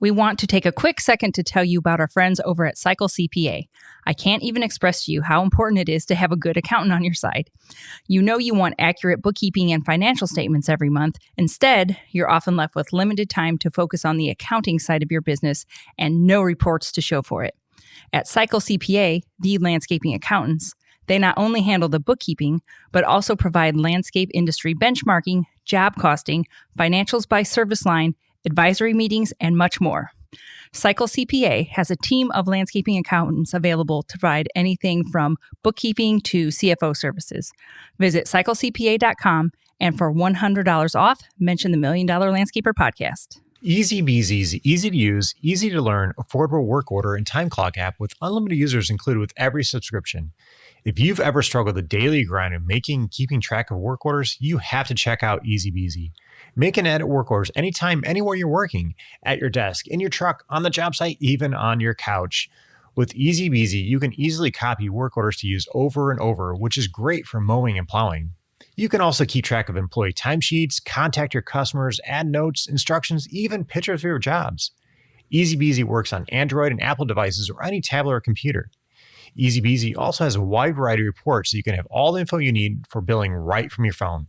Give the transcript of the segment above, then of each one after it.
We want to take a quick second to tell you about our friends over at Cycle CPA. I can't even express to you how important it is to have a good accountant on your side. You know you want accurate bookkeeping and financial statements every month. Instead, you're often left with limited time to focus on the accounting side of your business and no reports to show for it. At Cycle CPA, the landscaping accountants, they not only handle the bookkeeping, but also provide landscape industry benchmarking, job costing, financials by service line, advisory meetings, and much more. Cycle CPA has a team of landscaping accountants available to provide anything from bookkeeping to CFO services. Visit cyclecpa.com and for $100 off, mention the Million Dollar Landscaper podcast. EasyBeasy's easy to use, easy to learn, affordable work order and time clock app with unlimited users included with every subscription. If you've ever struggled with the daily grind of keeping track of work orders, you have to check out EasyBeasy. Make and edit work orders anytime, anywhere you're working, at your desk, in your truck, on the job site, even on your couch. With EasyBeasy, you can easily copy work orders to use over and over, which is great for mowing and plowing. You can also keep track of employee timesheets, contact your customers, add notes, instructions, even pictures of your jobs. EasyBeasy works on Android and Apple devices or any tablet or computer. EasyBeasy also has a wide variety of reports so you can have all the info you need for billing right from your phone.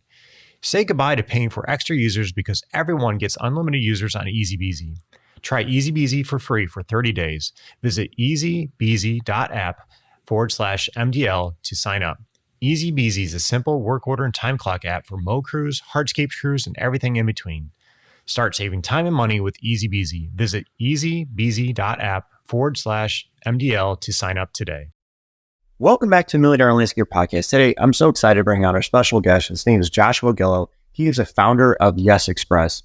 Say goodbye to paying for extra users because everyone gets unlimited users on EasyBeasy. Try EasyBeasy for free for 30 days. Visit easybeasy.app/MDL to sign up. EasyBeasy is a simple work order and time clock app for mow crews, hardscape crews, and everything in between. Start saving time and money with EasyBeasy. Visit easybeasy.app/MDL to sign up today. Welcome back to Million Dollar Landscaper Podcast. Today, I'm so excited to bring on our special guest. His name is Joshua Gillow. He is a founder of Yes Express.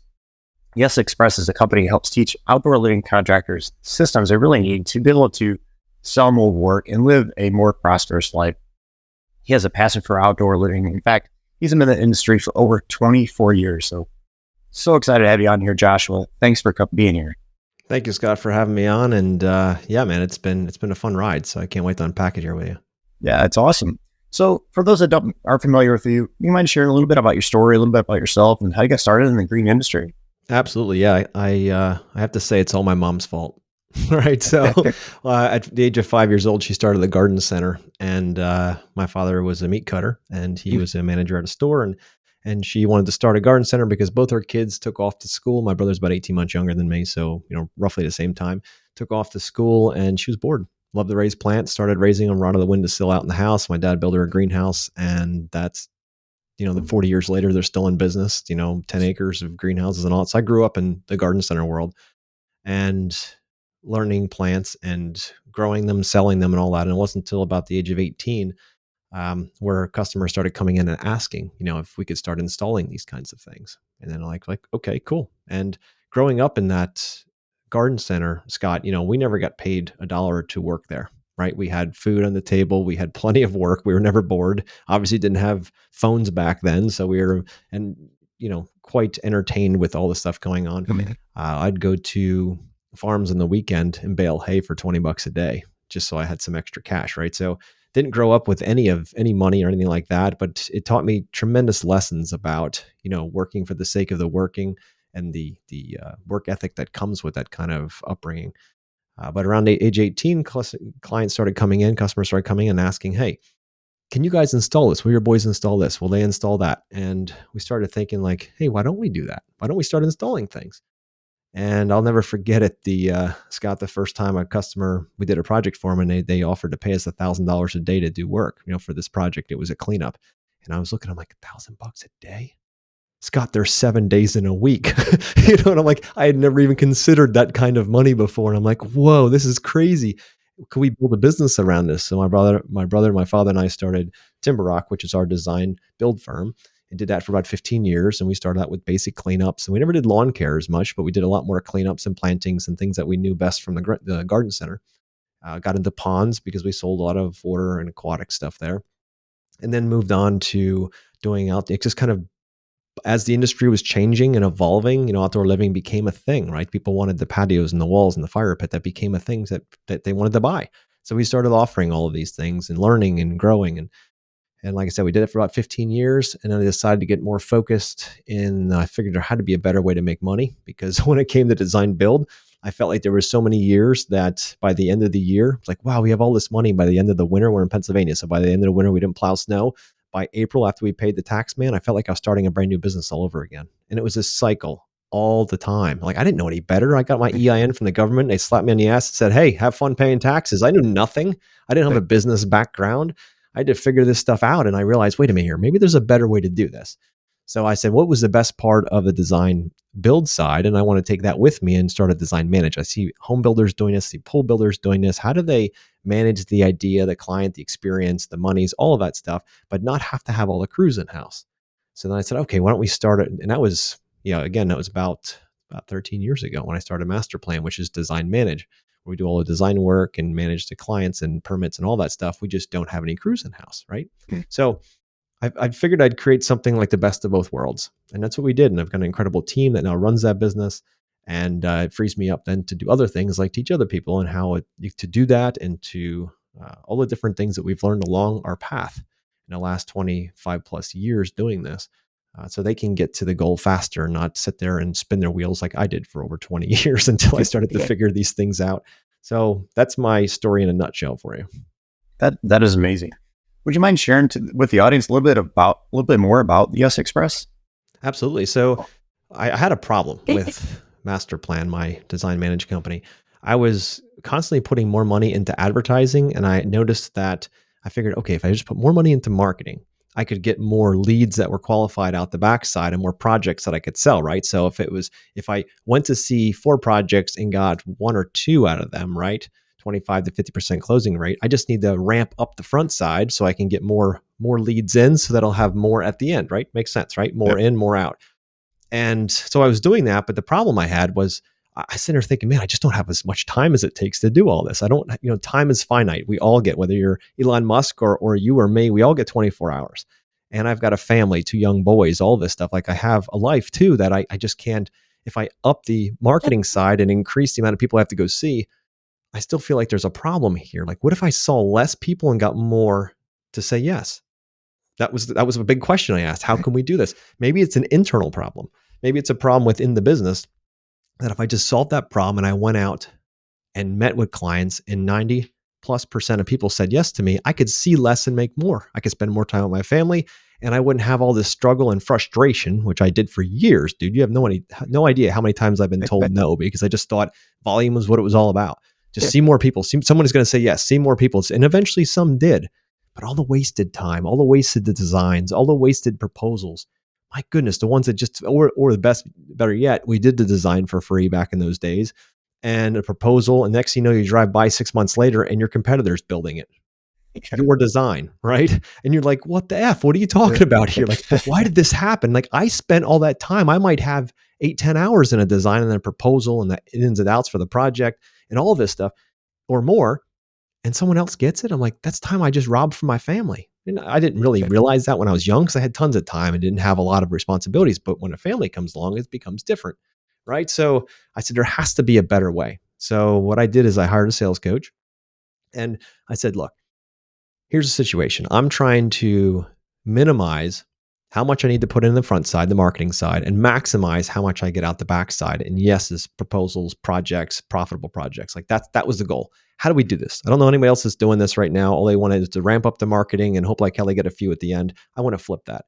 Yes Express is a company that helps teach outdoor living contractors systems they really need to be able to sell more work and live a more prosperous life. He has a passion for outdoor living. In fact, he's been in the industry for over 24 years. So excited to have you on here, Joshua. Thanks for being here. Thank you, Scott, for having me on. And yeah, man, it's been a fun ride. So I can't wait to unpack it here with you. Yeah, it's awesome. So for those that aren't familiar with you, you mind sharing a little bit about your story, a little bit about yourself, and how you got started in the green industry? Absolutely. Yeah. I have to say it's all my mom's fault. Right. So at the age of 5 years old, she started the garden center, and my father was a meat cutter and he was a manager at a store, and she wanted to start a garden center because both her kids took off to school. My brother's about 18 months younger than me. So, roughly the same time, took off to school, and she was bored. Loved to raise plants, started raising them right on the windowsill out in the house. My dad built her a greenhouse, and that's, the 40 years later, they're still in business, 10 acres of greenhouses and all. So I grew up in the garden center world and learning plants and growing them, selling them and all that. And it wasn't until about the age of 18 where customers started coming in and asking, if we could start installing these kinds of things. And then like, okay, cool. And growing up in that garden center, Scott, we never got paid $1 to work there, right? We had food on the table. We had plenty of work. We were never bored. Obviously didn't have phones back then. So we were, quite entertained with all the stuff going on. I'd go to farms on the weekend and bale hay for $20 a day, just so I had some extra cash, right? So didn't grow up with any money or anything like that, but it taught me tremendous lessons about, working for the sake of the working and the work ethic that comes with that kind of upbringing. But around age 18, customers started coming in and asking, hey, can you guys install this? Will your boys install this? Will they install that? And we started thinking like, hey, why don't we do that? Why don't we start installing things? And I'll never forget it, Scott, the first time we did a project for them, and they offered to pay us $1,000 a day to do work, for this project. It was a cleanup. And I was looking, I'm like, $1,000 a day? Scott, there's 7 days in a week. And I'm like, I had never even considered that kind of money before. And I'm like, whoa, this is crazy. Could we build a business around this? So my brother, my father and I started Timber Rock, which is our design build firm, and did that for about 15 years. And we started out with basic cleanups, and we never did lawn care as much, but we did a lot more cleanups and plantings and things that we knew best from the garden center. Got into ponds because we sold a lot of water and aquatic stuff there, and then moved on to doing just kind of, as the industry was changing and evolving, outdoor living became a thing, right? People wanted the patios and the walls and the fire pit. That became a thing that they wanted to buy. So we started offering all of these things and learning and growing. And like I said, we did it for about 15 years. And then I decided to get more focused I figured there had to be a better way to make money, because when it came to design build, I felt like there were so many years that by the end of the year, like, wow, we have all this money. By the end of the winter, we're in Pennsylvania. So by the end of the winter, we didn't plow snow. By April, after we paid the tax man, I felt like I was starting a brand new business all over again. And it was this cycle all the time. Like, I didn't know any better. I got my EIN from the government. They slapped me on the ass and said, hey, have fun paying taxes. I knew nothing. I didn't have a business background. I had to figure this stuff out. And I realized, wait a minute here, maybe there's a better way to do this. So I said, what was the best part of the design build side? And I want to take that with me and start a design manage. I see home builders doing this, see pool builders doing this. How do they manage the idea, the client, the experience, the monies, all of that stuff, but not have to have all the crews in house? So then I said, okay, why don't we start it? And that was, again, that was about 13 years ago when I started Master Plan, which is design manage. We do all the design work and manage the clients and permits and all that stuff. We just don't have any crews in house, right? So I figured I'd create something like the best of both worlds. And that's what we did. And I've got an incredible team that now runs that business. And it frees me up then to do other things like teach other people and how to do that and to all the different things that we've learned along our path in the last 25 plus years doing this. So they can get to the goal faster and not sit there and spin their wheels like I did for over 20 years until I started to figure these things out. So that's my story in a nutshell for you. That is amazing. Would you mind sharing with the audience a little bit more about US Express? Absolutely. So I had a problem with Master Plan, my design managed company. I was constantly putting more money into advertising, and I noticed that I figured, okay, if I just put more money into marketing, I could get more leads that were qualified out the backside and more projects that I could sell, right? So if I went to see 4 projects and got 1 or 2 out of them, right? 25 to 50% closing rate. I just need to ramp up the front side so I can get more leads in so that I'll have more at the end, right? Makes sense, right? More in, more out. And so I was doing that. But the problem I had was I sit there thinking, man, I just don't have as much time as it takes to do all this. I don't, time is finite. We all get, whether you're Elon Musk or you or me, we all get 24 hours. And I've got a family, 2 young boys, all this stuff. Like I have a life too that I just can't, if I up the marketing side and increase the amount of people I have to go see, I still feel like there's a problem here. Like, what if I saw less people and got more to say yes? That was a big question I asked. How can we do this? Maybe it's an internal problem. Maybe it's a problem within the business that if I just solved that problem and I went out and met with clients and 90+% of people said yes to me, I could see less and make more. I could spend more time with my family and I wouldn't have all this struggle and frustration, which I did for years, dude. You have no idea how many times I've been told no because I just thought volume was what it was all about. Just see more people. Someone is going to say yes, see more people. And eventually some did. But all the wasted time, all the wasted designs, all the wasted proposals, my goodness, the ones that just, or the better yet, we did the design for free back in those days and a proposal. And next thing you know, you drive by 6 months later and your competitor's building it. Your design, right? And you're like, what the F? What are you talking about here? Like, why did this happen? Like, I spent all that time. I might have 8-10 hours in a design and a proposal and the ins and outs for the project and all this stuff or more. And someone else gets it. I'm like, that's time I just robbed from my family. And I didn't really realize that when I was young because I had tons of time and didn't have a lot of responsibilities. But when a family comes along, it becomes different, right? So I said, there has to be a better way. So what I did is I hired a sales coach and I said, look, here's the situation. I'm trying to minimize how much I need to put in the front side, the marketing side, and maximize how much I get out the back side. And yes, it's proposals, projects, profitable projects. Like that was the goal. How do we do this? I don't know anybody else that's doing this right now. All they want is to ramp up the marketing and hope like hell they get a few at the end. I want to flip that.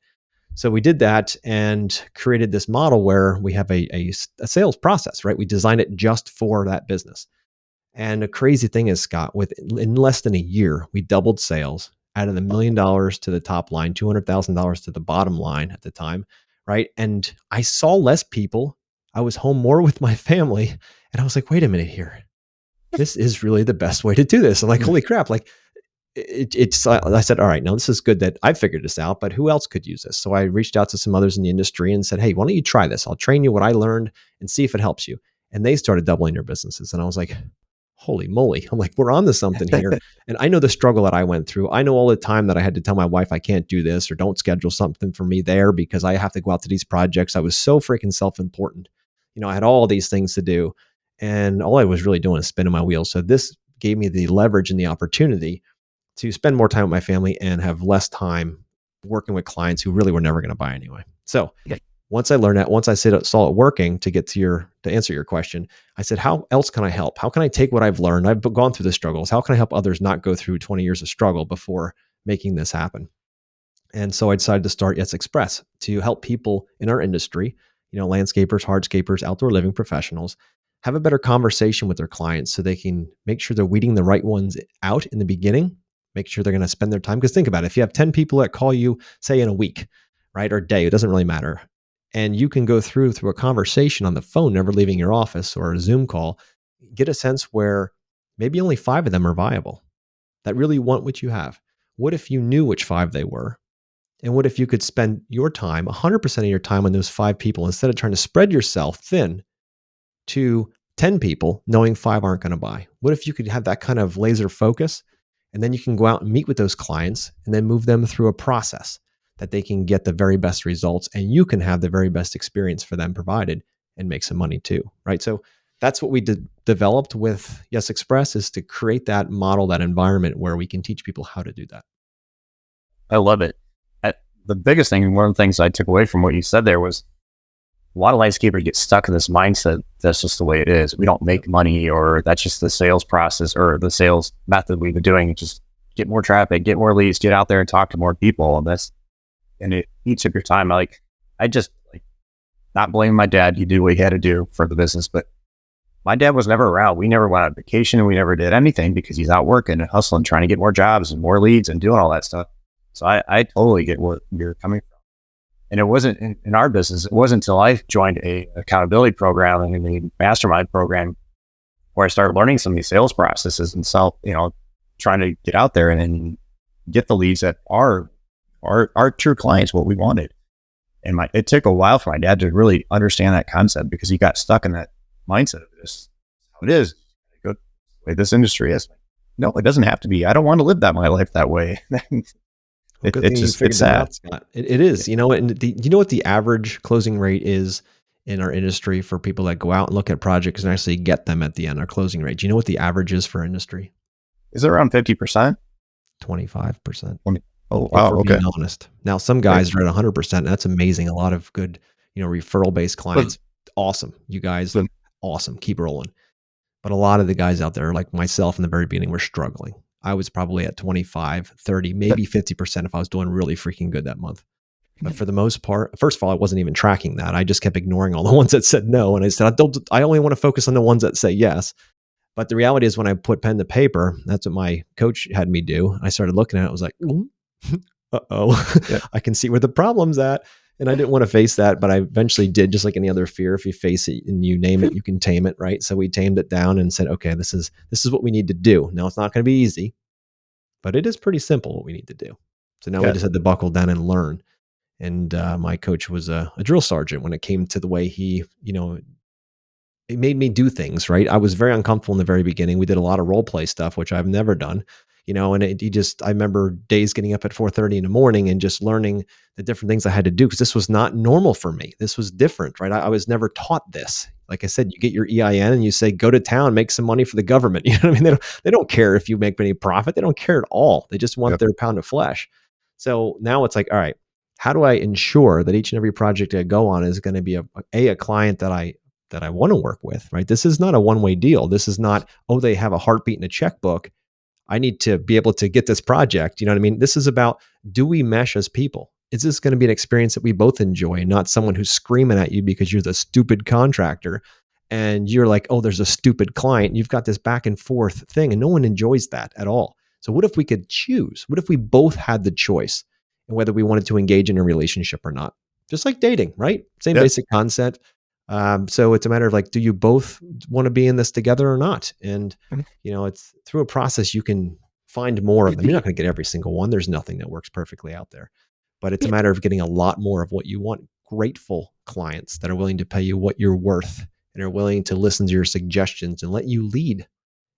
So we did that and created this model where we have a sales process, right? We designed it just for that business. And the crazy thing is, Scott, in less than a year, we doubled sales, added $1 million to the top line, $200,000 to the bottom line at the time, right? And I saw less people. I was home more with my family. And I was like, wait a minute here. This is really the best way to do this. I'm like, holy crap. Like I said, all right, now this is good that I figured this out, but who else could use this? So I reached out to some others in the industry and said, hey, why don't you try this? I'll train you what I learned and see if it helps you. And they started doubling their businesses. And I was like, holy moly. I'm like, we're on to something here. And I know the struggle that I went through. I know all the time that I had to tell my wife, I can't do this or don't schedule something for me there because I have to go out to these projects. I was so freaking self-important. I had all these things to do and all I was really doing is spinning my wheels. So this gave me the leverage and the opportunity to spend more time with my family and have less time working with clients who really were never going to buy anyway. So Once I learned that, once I saw it working, to answer your question, I said, how else can I help? How can I take what I've learned? I've gone through the struggles. How can I help others not go through 20 years of struggle before making this happen? And so I decided to start Yes Express to help people in our industry, landscapers, hardscapers, outdoor living professionals, have a better conversation with their clients so they can make sure they're weeding the right ones out in the beginning, make sure they're going to spend their time. Because think about it, if you have 10 people that call you, say in a week, right, or day, it doesn't really matter. And you can go through a conversation on the phone, never leaving your office, or a Zoom call, get a sense where maybe only 5 of them are viable that really want what you have. What if you knew which 5 they were? And what if you could spend your time, 100% of your time on those 5 people, instead of trying to spread yourself thin to 10 people, knowing 5 aren't going to buy? What if you could have that kind of laser focus, and then you can go out and meet with those clients and then move them through a process that they can get the very best results, and you can have the very best experience for them provided and make some money too, right? So that's what we developed with Yes Express, is to create that model, that environment where we can teach people how to do that. I love it. The biggest thing, one of the things I took away from what you said there was, a lot of landscapers get stuck in this mindset that's just the way it is. We don't make money, or that's just the sales process or the sales method we've been doing. Just get more traffic, get more leads, get out there and talk to more people. And it eats up your time. I just not blaming my dad. He did what he had to do for the business, but my dad was never around. We never went on vacation, and we never did anything because he's out working and hustling, trying to get more jobs and more leads and doing all that stuff. So I totally get where you're coming from. And it wasn't in our business. It wasn't until I joined a accountability program and the mastermind program where I started learning some of these sales processes and trying to get out there and get the leads that are true clients, what we wanted. And it took a while for my dad to really understand that concept, because he got stuck in that mindset of this. How it is. Go the way this industry is. No, it doesn't have to be. I don't want to live my life that way. It's sad. It is, and you know what the average closing rate is in our industry for people that go out and look at projects and actually get them at the end, our closing rate. Do you know what the average is for industry? Is it around 50%? 25%. Oh, wow. Okay. Being honest. Now, some guys are at 100%. That's amazing. A lot of good, referral based clients. Awesome. You guys, awesome. Keep rolling. But a lot of the guys out there, like myself in the very beginning, were struggling. I was probably at 25, 30, maybe 50% if I was doing really freaking good that month. But for the most part, first of all, I wasn't even tracking that. I just kept ignoring all the ones that said no. And I said, I only want to focus on the ones that say yes. But the reality is, when I put pen to paper, that's what my coach had me do. I started looking at it. I was like, uh-oh, yeah. I can see where the problem's at. And I didn't want to face that, but I eventually did. Just like any other fear, if you face it and you name it, you can tame it, right? So we tamed it down and said, okay, this is what we need to do. Now, it's not going to be easy, but it is pretty simple what we need to do. So now we just had to buckle down and learn. And my coach was a drill sergeant when it came to the way he, it made me do things, right? I was very uncomfortable in the very beginning. We did a lot of role play stuff, which I've never done. And I remember days getting up at 4:30 in the morning and just learning the different things I had to do, because this was not normal for me. This was different, right? I was never taught this. Like I said, you get your EIN and you say, go to town, make some money for the government. You know what I mean? They don't care if you make any profit. They don't care at all. They just want their pound of flesh. So now it's like, all right, how do I ensure that each and every project I go on is going to be a client that I want to work with, right? This is not a one-way deal. This is not, they have a heartbeat and a checkbook. I need to be able to get this project. You know what I mean? This is about, do we mesh as people? Is this going to be an experience that we both enjoy, and not someone who's screaming at you because you're the stupid contractor and you're like, there's a stupid client. You've got this back and forth thing, and no one enjoys that at all. So what if we could choose? What if we both had the choice in whether we wanted to engage in a relationship or not? Just like dating, right? Same basic concept. So it's a matter of like, do you both want to be in this together or not? And, it's through a process, you can find more of them. You're not going to get every single one. There's nothing that works perfectly out there, but it's a matter of getting a lot more of what you want. Grateful clients that are willing to pay you what you're worth and are willing to listen to your suggestions and let you lead,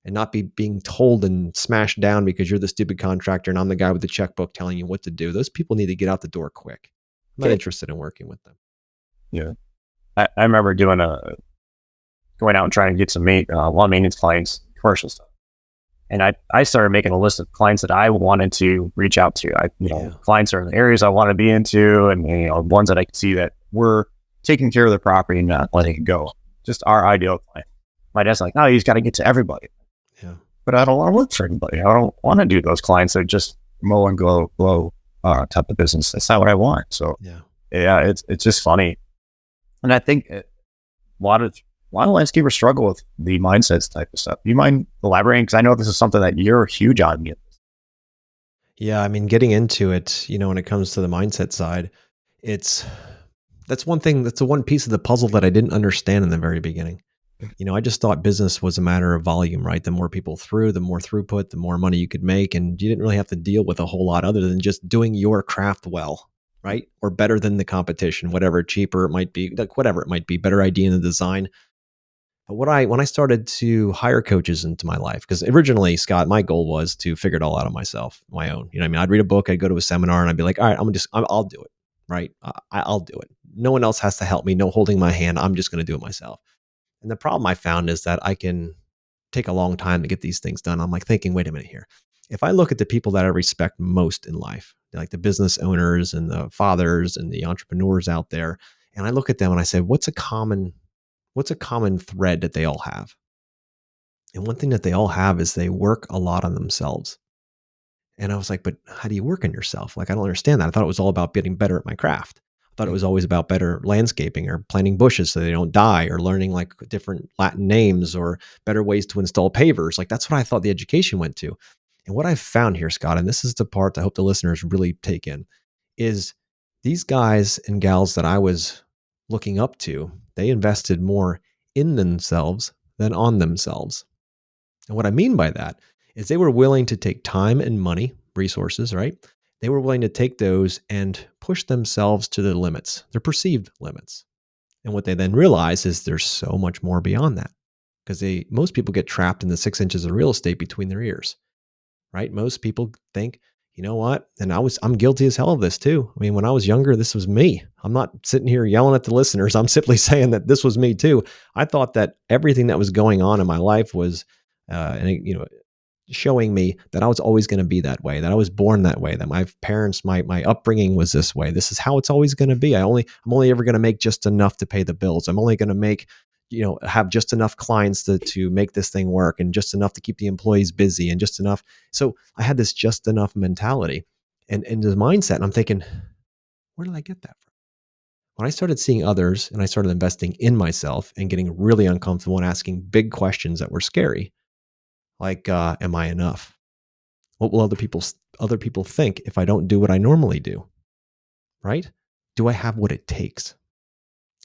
and not be being told and smashed down because you're the stupid contractor and I'm the guy with the checkbook telling you what to do. Those people need to get out the door quick. I'm not interested in working with them. Yeah. I remember going out and trying to get some lawn maintenance clients, commercial stuff. And I started making a list of clients that I wanted to reach out to. Clients are in the areas I want to be into, and ones that I could see that were taking care of the property and not letting it go. Just our ideal client. My dad's like, no, he's got to get to everybody. Yeah. But I don't want to work for anybody. I don't want to do those clients that just mow and glow type of business. That's not what I want. So yeah, it's just funny. And I think a lot of landscapers struggle with the mindsets type of stuff. Do you mind elaborating? Because I know this is something that you're huge on. Yeah. I mean, getting into it, when it comes to the mindset side, that's one thing, that's the one piece of the puzzle that I didn't understand in the very beginning. I just thought business was a matter of volume, right? The more people threw, the more throughput, the more money you could make. And you didn't really have to deal with a whole lot other than just doing your craft well, right? Or better than the competition, whatever, cheaper it might be, like whatever it might be, better idea in the design. But when I started to hire coaches into my life, because originally, Scott, my goal was to figure it all out on myself, my own. I mean, I'd read a book, I'd go to a seminar, and I'd be like, all right, I'll do it, right? I'll do it. No one else has to help me. No holding my hand. I'm just going to do it myself. And the problem I found is that I can take a long time to get these things done. I'm like thinking, wait a minute here. If I look at the people that I respect most in life, like the business owners and the fathers and the entrepreneurs out there, and I look at them and I say, what's a common thread that they all have? And one thing that they all have is they work a lot on themselves. And I was like, but how do you work on yourself? Like, I don't understand that. I thought it was all about getting better at my craft. I thought it was always about better landscaping or planting bushes so they don't die, or learning like different Latin names or better ways to install pavers. Like, that's what I thought the education went to. And what I've found here, Scott, and this is the part I hope the listeners really take in, is these guys and gals that I was looking up to, they invested more in themselves than on themselves. And what I mean by that is they were willing to take time and money, resources, right? They were willing to take those and push themselves to the limits, their perceived limits. And what they then realize is there's so much more beyond that, because most people get trapped in the 6 inches of real estate between their ears, right? Most people think, you know what? And I'm guilty as hell of this too. I mean, when I was younger, this was me. I'm not sitting here yelling at the listeners. I'm simply saying that this was me too. I thought that everything that was going on in my life was, showing me that I was always going to be that way, that I was born that way, that my parents, my upbringing was this way. This is how it's always going to be. I'm only ever going to make just enough to pay the bills. I'm only going to make, have just enough clients to make this thing work, and just enough to keep the employees busy, and just enough. So I had this just enough mentality and the mindset. And I'm thinking, where did I get that from? When I started seeing others and I started investing in myself and getting really uncomfortable and asking big questions that were scary, like, am I enough? What will other people think if I don't do what I normally do? Right? Do I have what it takes?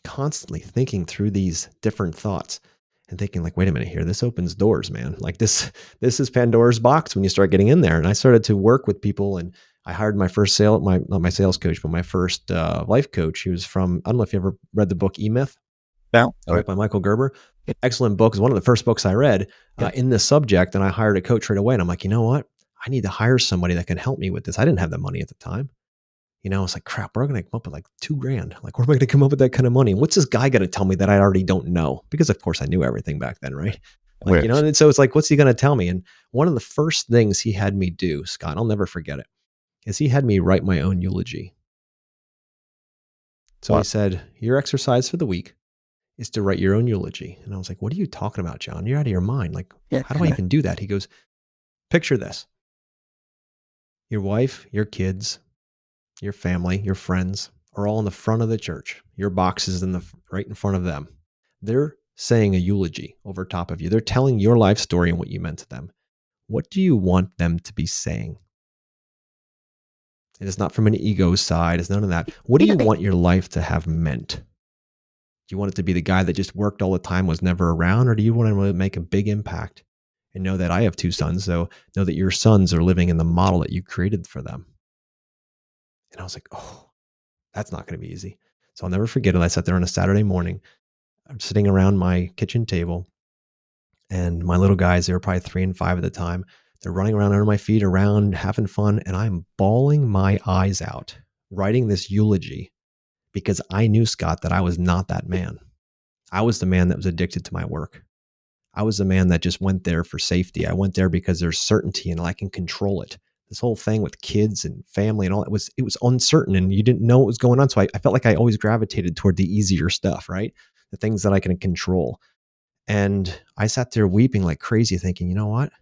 Constantly thinking through these different thoughts and thinking like, wait a minute here, this opens doors, man. Like this is Pandora's box when you start getting in there. And I started to work with people, and I hired my first not my sales coach, but my first life coach. He was from, I don't know if you ever read the book E-Myth. Yeah. By Michael Gerber. Excellent book. It's one of the first books I read in this subject. And I hired a coach right away. And I'm like, you know what? I need to hire somebody that can help me with this. I didn't have the money at the time. It's like, crap, we're going to come up with like $2,000. Like, where am I going to come up with that kind of money? And what's this guy going to tell me that I already don't know? Because of course I knew everything back then, right? Like, and so it's like, what's he going to tell me? And one of the first things he had me do, Scott, I'll never forget it, is he had me write my own eulogy. So he said, your exercise for the week is to write your own eulogy. And I was like, what are you talking about, John? You're out of your mind. Like, how do I even do that? He goes, picture this. Your wife, your kids, your family, your friends are all in the front of the church. Your box is right in front of them. They're saying a eulogy over top of you. They're telling your life story and what you meant to them. What do you want them to be saying? It is not from an ego side. It's none of that. What do you want your life to have meant? Do you want it to be the guy that just worked all the time, was never around? Or do you want to make a big impact and know that I have 2 sons, so know that your sons are living in the model that you created for them? And I was like, oh, that's not going to be easy. So I'll never forget it. I sat there on a Saturday morning. I'm sitting around my kitchen table, and my little guys, they were probably 3 and 5 at the time. They're running around under my feet, around, having fun. And I'm bawling my eyes out, writing this eulogy, because I knew, Scott, that I was not that man. I was the man that was addicted to my work. I was the man that just went there for safety. I went there because there's certainty and I can control it. this whole thing with kids and family and all, it was uncertain and you didn't know what was going on. So I felt like I always gravitated toward the easier stuff, right? The things that I can control. And I sat there weeping like crazy thinking, you know what?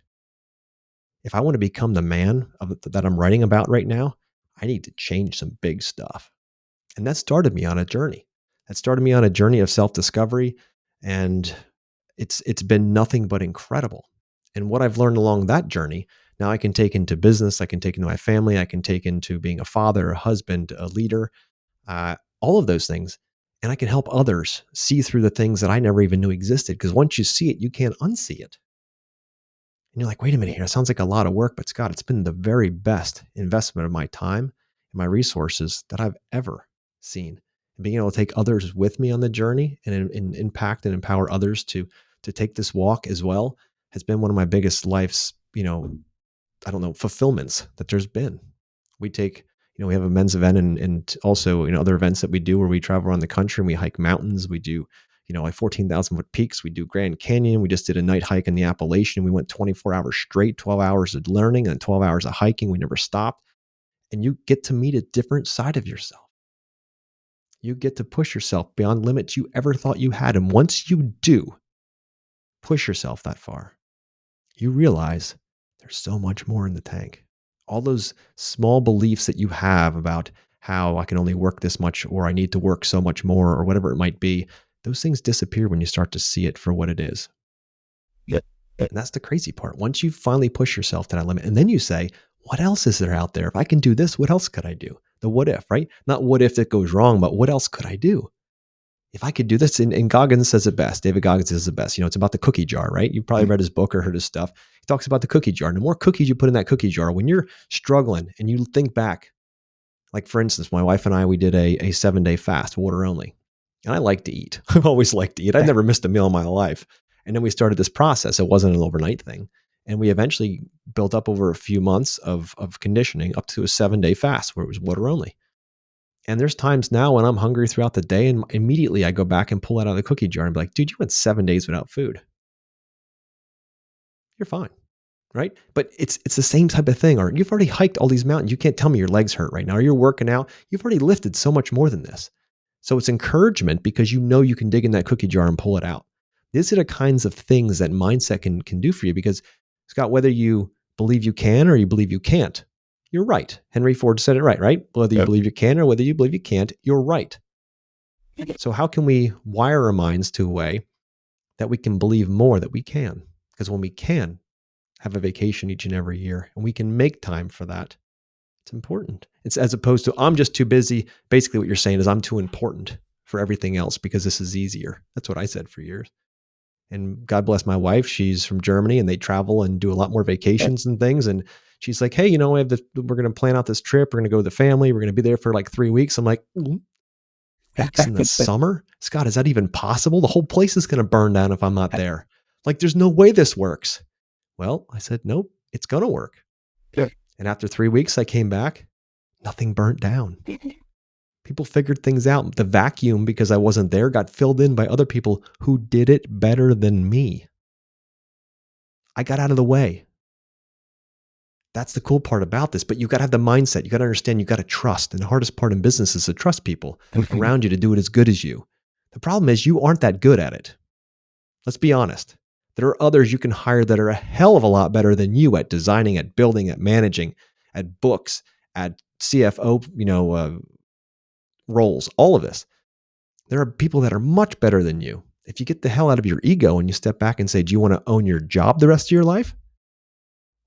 If I want to become the man that I'm writing about right now, I need to change some big stuff. And that started me on a journey. That started me on a journey of self-discovery. And it's been nothing but incredible. And what I've learned along that journey, now I can take into business, I can take into my family, I can take into being a father, a husband, a leader, all of those things. And I can help others see through the things that I never even knew existed. Because once you see it, you can't unsee it. And you're like, wait a minute here, it sounds like a lot of work, but Scott, it's been the very best investment of my time and my resources that I've ever seen. And being able to take others with me on the journey and impact and empower others to take this walk as well has been one of my biggest life's, fulfillments that there's been. We take, we have a men's event and also, other events that we do where we travel around the country and we hike mountains. We do, like 14,000 foot peaks. We do Grand Canyon. We just did a night hike in the Appalachian. We went 24 hours straight, 12 hours of learning and 12 hours of hiking. We never stopped. And you get to meet a different side of yourself. You get to push yourself beyond limits you ever thought you had. And once you do push yourself that far, you realize there's so much more in the tank. All those small beliefs that you have about how I can only work this much or I need to work so much more or whatever it might be, those things disappear when you start to see it for what it is. Yeah. And that's the crazy part. Once you finally push yourself to that limit, and then you say, what else is there out there? If I can do this, what else could I do? The what if, right? Not what if it goes wrong, but what else could I do? If I could do this, and Goggins says it best, David Goggins says it best, it's about the cookie jar, right? You've probably read his book or heard his stuff. He talks about the cookie jar. And the more cookies you put in that cookie jar, when you're struggling and you think back, like for instance, my wife and I, we did a 7-day fast, water only. And I like to eat. I've always liked to eat. I've never missed a meal in my life. And then we started this process. It wasn't an overnight thing. And we eventually built up over a few months of conditioning up to a 7-day fast where it was water only. And there's times now when I'm hungry throughout the day and immediately I go back and pull it out of the cookie jar and be like, dude, you went 7 days without food. You're fine, right? But it's the same type of thing. Or you've already hiked all these mountains. You can't tell me your legs hurt right now. Or you're working out. You've already lifted so much more than this. So it's encouragement because you know you can dig in that cookie jar and pull it out. These are the kinds of things that mindset can do for you because, Scott, whether you believe you can or you believe you can't, you're right. Henry Ford said it right? Whether you believe you can or whether you believe you can't, you're right. So how can we wire our minds to a way that we can believe more that we can? Because when we can have a vacation each and every year and we can make time for that, it's important. It's as opposed to I'm just too busy. Basically what you're saying is I'm too important for everything else because this is easier. That's what I said for years. And God bless my wife. She's from Germany and they travel and do a lot more vacations and things. And she's like, hey, we're going to plan out this trip. We're going to go with the family. We're going to be there for like 3 weeks. I'm like, weeks in the summer? Scott, is that even possible? The whole place is going to burn down if I'm not there. Like, there's no way this works. Well, I said, nope, it's going to work. Yeah. And after 3 weeks, I came back, nothing burnt down. People figured things out. The vacuum, because I wasn't there, got filled in by other people who did it better than me. I got out of the way. That's the cool part about this. But you got to have the mindset. You got to understand, you got to trust. And the hardest part in business is to trust people around you to do it as good as you. The problem is you aren't that good at it. Let's be honest. There are others you can hire that are a hell of a lot better than you at designing, at building, at managing, at books, at CFO, roles, all of this. There are people that are much better than you. If you get the hell out of your ego and you step back and say, do you want to own your job the rest of your life?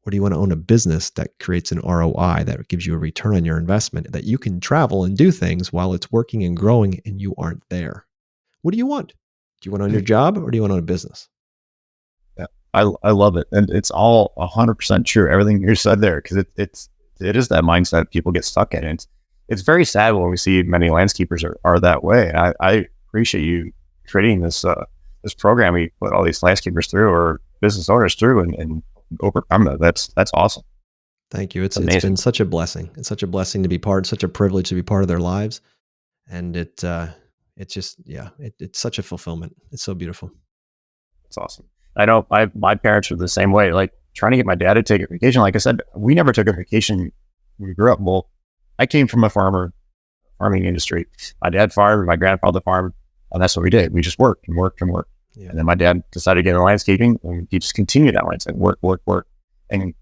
Or do you want to own a business that creates an ROI that gives you a return on your investment, that you can travel and do things while it's working and growing and you aren't there? What do you want? Do you want to own your job or do you want to own a business? Yeah, I love it. And it's all 100% true. Everything you said there, because it is that mindset people get stuck in. It's very sad when we see many landscapers are that way. I appreciate you creating this program we put all these landscapers through or business owners through and overcome that. That's awesome. Thank you. It's been such a blessing. It's such a blessing to be such a privilege to be part of their lives. And it's just, it's such a fulfillment. It's so beautiful. It's awesome. I know my parents were the same way. Like trying to get my dad to take a vacation. Like I said, we never took a vacation when we grew up. Well, I came from a farming industry. My dad farmed, my grandfather farmed, and that's what we did. We just worked and worked and worked. Yeah. And then my dad decided to get into landscaping, and he just continued that mindset, work, work, work. And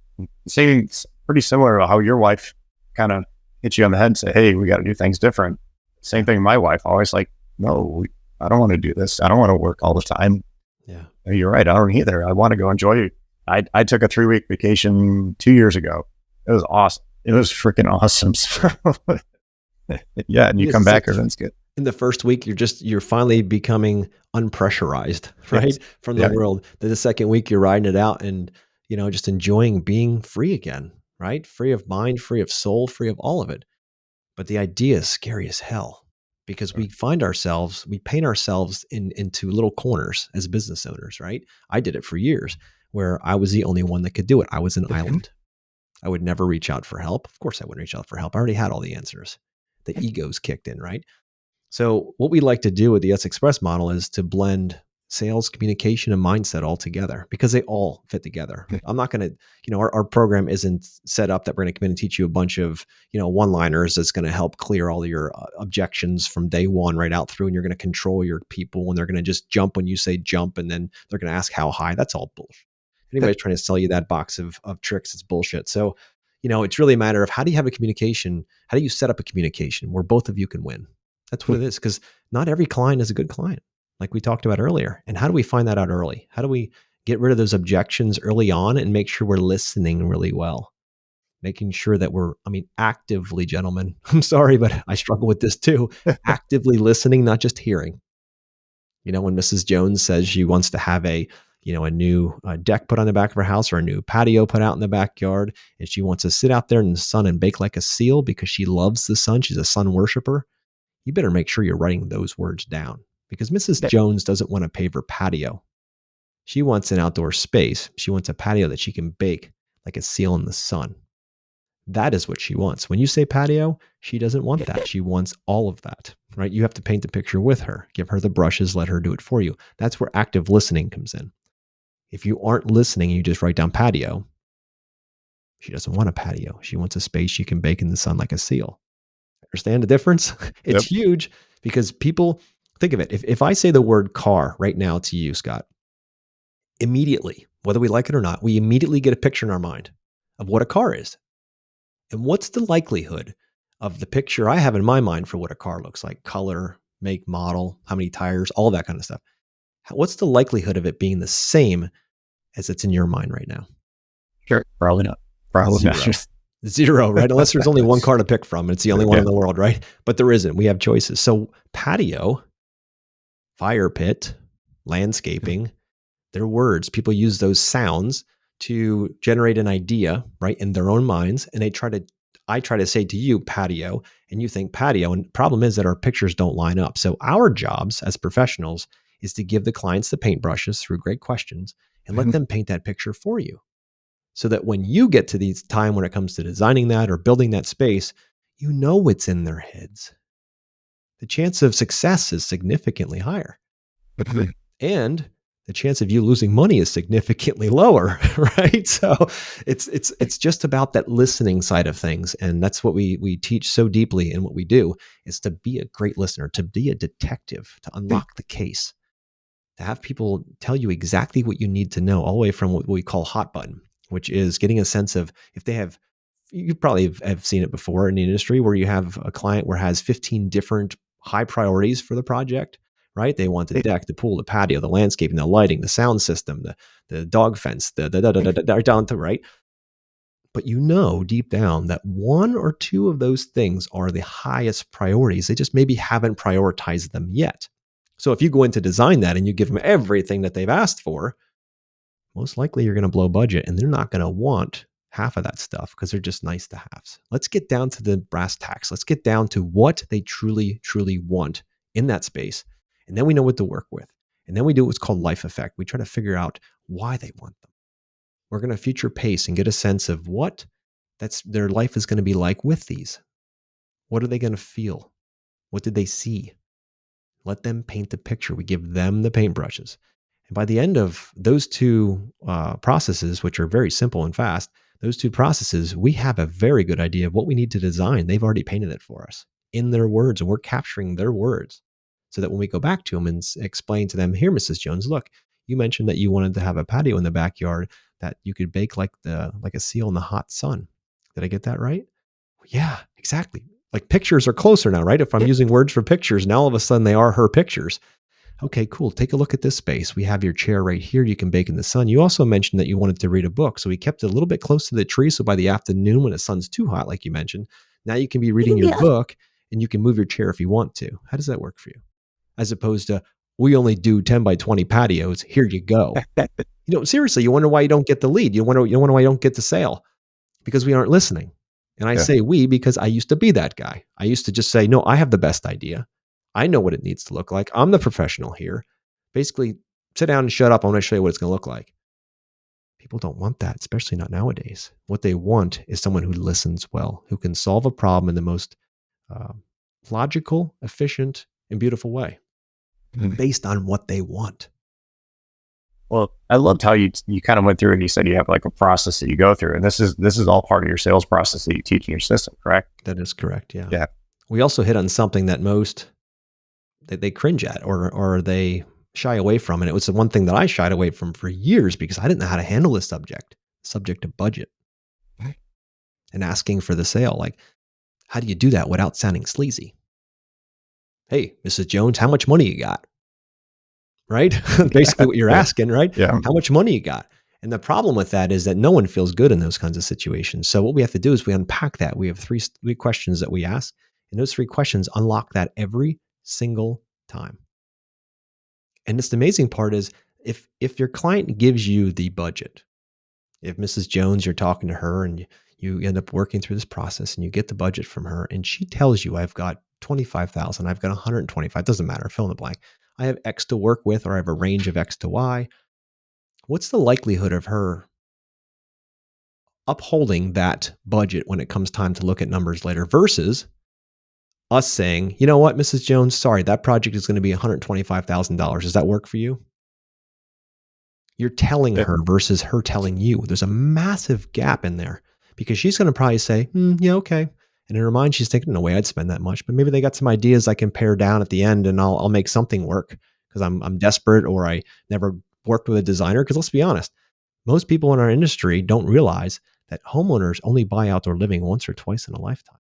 saying pretty similar to how your wife kind of hit you on the head and say, hey, we got to do things different. Same thing, my wife always like, no, I don't want to do this. I don't want to work all the time. Yeah. And you're right. I don't either. I want to go enjoy it. I took a 3-week vacation 2 years ago. It was awesome. It was freaking awesome. Yeah. And you come back, everything's good. In the first week, you're finally becoming unpressurized, right? Yes. From the world. Then the second week, you're riding it out and, just enjoying being free again, right? Free of mind, free of soul, free of all of it. But the idea is scary as hell because we paint ourselves into little corners as business owners, right? I did it for years where I was the only one that could do it. I was an island. I would never reach out for help. Of course, I wouldn't reach out for help. I already had all the answers. The ego's kicked in, right? So what we like to do with the S Express model is to blend sales, communication, and mindset all together because they all fit together. I'm not going to, our program isn't set up that we're going to come in and teach you a bunch of, one-liners that's going to help clear all your objections from day one right out through. And you're going to control your people and they're going to just jump when you say jump. And then they're going to ask how high. That's all bullshit. Anybody's trying to sell you that box of tricks, it's bullshit. So, it's really a matter of how do you have a communication? How do you set up a communication where both of you can win? That's what it is, because not every client is a good client, like we talked about earlier. And how do we find that out early? How do we get rid of those objections early on and make sure we're listening really well? Making sure that actively, gentlemen, I'm sorry, but I struggle with this too. Actively listening, not just hearing. When Mrs. Jones says she wants to have a new deck put on the back of her house or a new patio put out in the backyard, and she wants to sit out there in the sun and bake like a seal because she loves the sun. She's a sun worshiper. You better make sure you're writing those words down because Mrs. Jones doesn't want to pave her patio. She wants an outdoor space. She wants a patio that she can bake like a seal in the sun. That is what she wants. When you say patio, she doesn't want that. She wants all of that, right? You have to paint the picture with her, give her the brushes, let her do it for you. That's where active listening comes in. If you aren't listening and you just write down patio, she doesn't want a patio. She wants a space she can bake in the sun like a seal. Understand the difference? It's huge because people think of it. If I say the word car right now to you, Scott, immediately, whether we like it or not, we immediately get a picture in our mind of what a car is. And what's the likelihood of the picture I have in my mind for what a car looks like? Color, make, model, how many tires, all that kind of stuff. What's the likelihood of it being the same as it's in your mind right now? Sure. Probably not. Zero, right? Unless there's only one car to pick from. And it's the only one in the world, right? But there isn't. We have choices. So patio, fire pit, landscaping, they're words. People use those sounds to generate an idea, right, in their own minds. And I try to say to you patio, and you think patio. And the problem is that our pictures don't line up. So our jobs as professionals is to give the clients the paintbrushes through great questions and let them paint that picture for you. So that when you get to the time when it comes to designing that or building that space, you know what's in their heads. The chance of success is significantly higher. And the chance of you losing money is significantly lower, right? So it's just about that listening side of things. And that's what we teach so deeply in what we do is to be a great listener, to be a detective, to unlock the case, to have people tell you exactly what you need to know, all the way from what we call hot button, which is getting a sense of if they have, you probably have seen it before in the industry where you have a client where has 15 different high priorities for the project, right? They want the deck, the pool, the patio, the landscaping, the lighting, the sound system, the dog fence, down to right. But deep down that one or two of those things are the highest priorities. They just maybe haven't prioritized them yet. So if you go in to design that and you give them everything that they've asked for, most likely you're going to blow budget and they're not going to want half of that stuff because they're just nice to haves. Let's get down to the brass tacks. Let's get down to what they truly, truly want in that space. And then we know what to work with. And then we do what's called life effect. We try to figure out why they want them. We're going to future pace and get a sense of what their life is going to be like with these. What are they going to feel? What did they see? Let them paint the picture. We give them the paintbrushes. And by the end of those two processes, which are very simple and fast, those two processes, we have a very good idea of what we need to design. They've already painted it for us in their words, and we're capturing their words so that when we go back to them and explain to them, here, Mrs. Jones, look, you mentioned that you wanted to have a patio in the backyard that you could bake like a seal in the hot sun. Did I get that right? Yeah, exactly. Like pictures are closer now, right? If I'm using words for pictures, now all of a sudden they are her pictures. Okay, cool. Take a look at this space. We have your chair right here. You can bake in the sun. You also mentioned that you wanted to read a book. So we kept it a little bit close to the tree. So by the afternoon, when the sun's too hot, like you mentioned, now you can be reading your book and you can move your chair if you want to. How does that work for you? As opposed to, we only do 10 by 20 patios. Here you go. Seriously, you wonder why you don't get the lead. You wonder why you don't get the sale, because we aren't listening. And I say we because I used to be that guy. I used to just say, no, I have the best idea. I know what it needs to look like. I'm the professional here. Basically, sit down and shut up. I'm going to show you what it's going to look like. People don't want that, especially not nowadays. What they want is someone who listens well, who can solve a problem in the most logical, efficient, and beautiful way based on what they want. Well, I loved how you kind of went through and you said you have like a process that you go through, and this is all part of your sales process that you teach in your system, correct? That is correct. Yeah. Yeah. We also hit on something that most they cringe at or they shy away from, and it was the one thing that I shied away from for years because I didn't know how to handle this subject of budget and asking for the sale. Like, how do you do that without sounding sleazy? Hey, Mrs. Jones, how much money you got? Right? Basically what you're asking, right? Yeah. How much money you got? And the problem with that is that no one feels good in those kinds of situations. So what we have to do is we unpack that. We have three questions that we ask, and those three questions unlock that every single time. And it's the amazing part is if your client gives you the budget, if Mrs. Jones, you're talking to her and you end up working through this process and you get the budget from her and she tells you, I've got 25,000, I've got 125, it doesn't matter, fill in the blank. I have X to work with, or I have a range of X to Y. What's the likelihood of her upholding that budget when it comes time to look at numbers later versus us saying, you know what, Mrs. Jones, sorry, that project is going to be $125,000. Does that work for you? You're telling her versus her telling you. There's a massive gap in there because she's going to probably say, yeah, okay. And in her mind, she's thinking, no way I'd spend that much, but maybe they got some ideas I can pare down at the end and I'll make something work because I'm desperate or I never worked with a designer. Because let's be honest, most people in our industry don't realize that homeowners only buy outdoor living once or twice in a lifetime.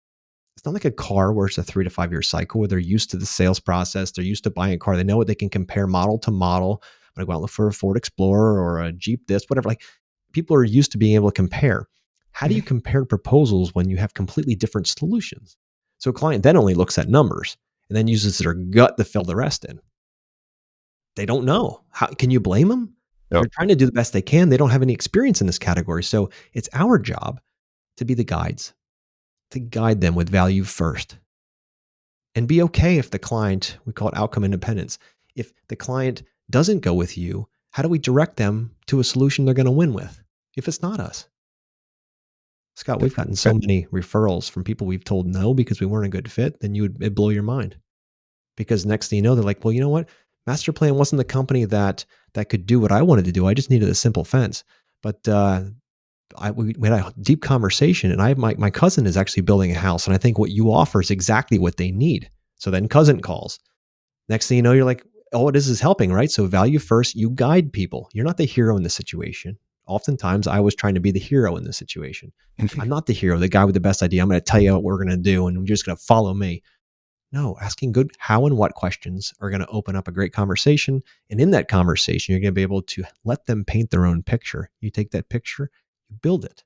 It's not like a car where it's a 3 to 5 year cycle where they're used to the sales process. They're used to buying a car. They know what they can compare model to model. I'm going to go out and look for a Ford Explorer or a Jeep, this, whatever. Like people are used to being able to compare. How do you compare proposals when you have completely different solutions? So a client then only looks at numbers and then uses their gut to fill the rest in. They don't know. How can you blame them? Yep. They're trying to do the best they can. They don't have any experience in this category. So it's our job to be the guides, to guide them with value first. And be okay if the client, we call it outcome independence. If the client doesn't go with you, how do we direct them to a solution they're going to win with if it's not us? Scott, we've gotten so many referrals from people we've told no because we weren't a good fit, then it'd blow your mind. Because next thing you know, they're like, well, you know what? Master Plan wasn't the company that could do what I wanted to do. I just needed a simple fence. But we had a deep conversation, and my cousin is actually building a house, and I think what you offer is exactly what they need. So then cousin calls. Next thing you know, you're like, oh, it is helping, right? So value first, you guide people. You're not the hero in the situation. Oftentimes, I was trying to be the hero in this situation. I'm not the hero, the guy with the best idea. I'm going to tell you what we're going to do, and you're just going to follow me. No, asking good how and what questions are going to open up a great conversation. And in that conversation, you're going to be able to let them paint their own picture. You take that picture, you build it.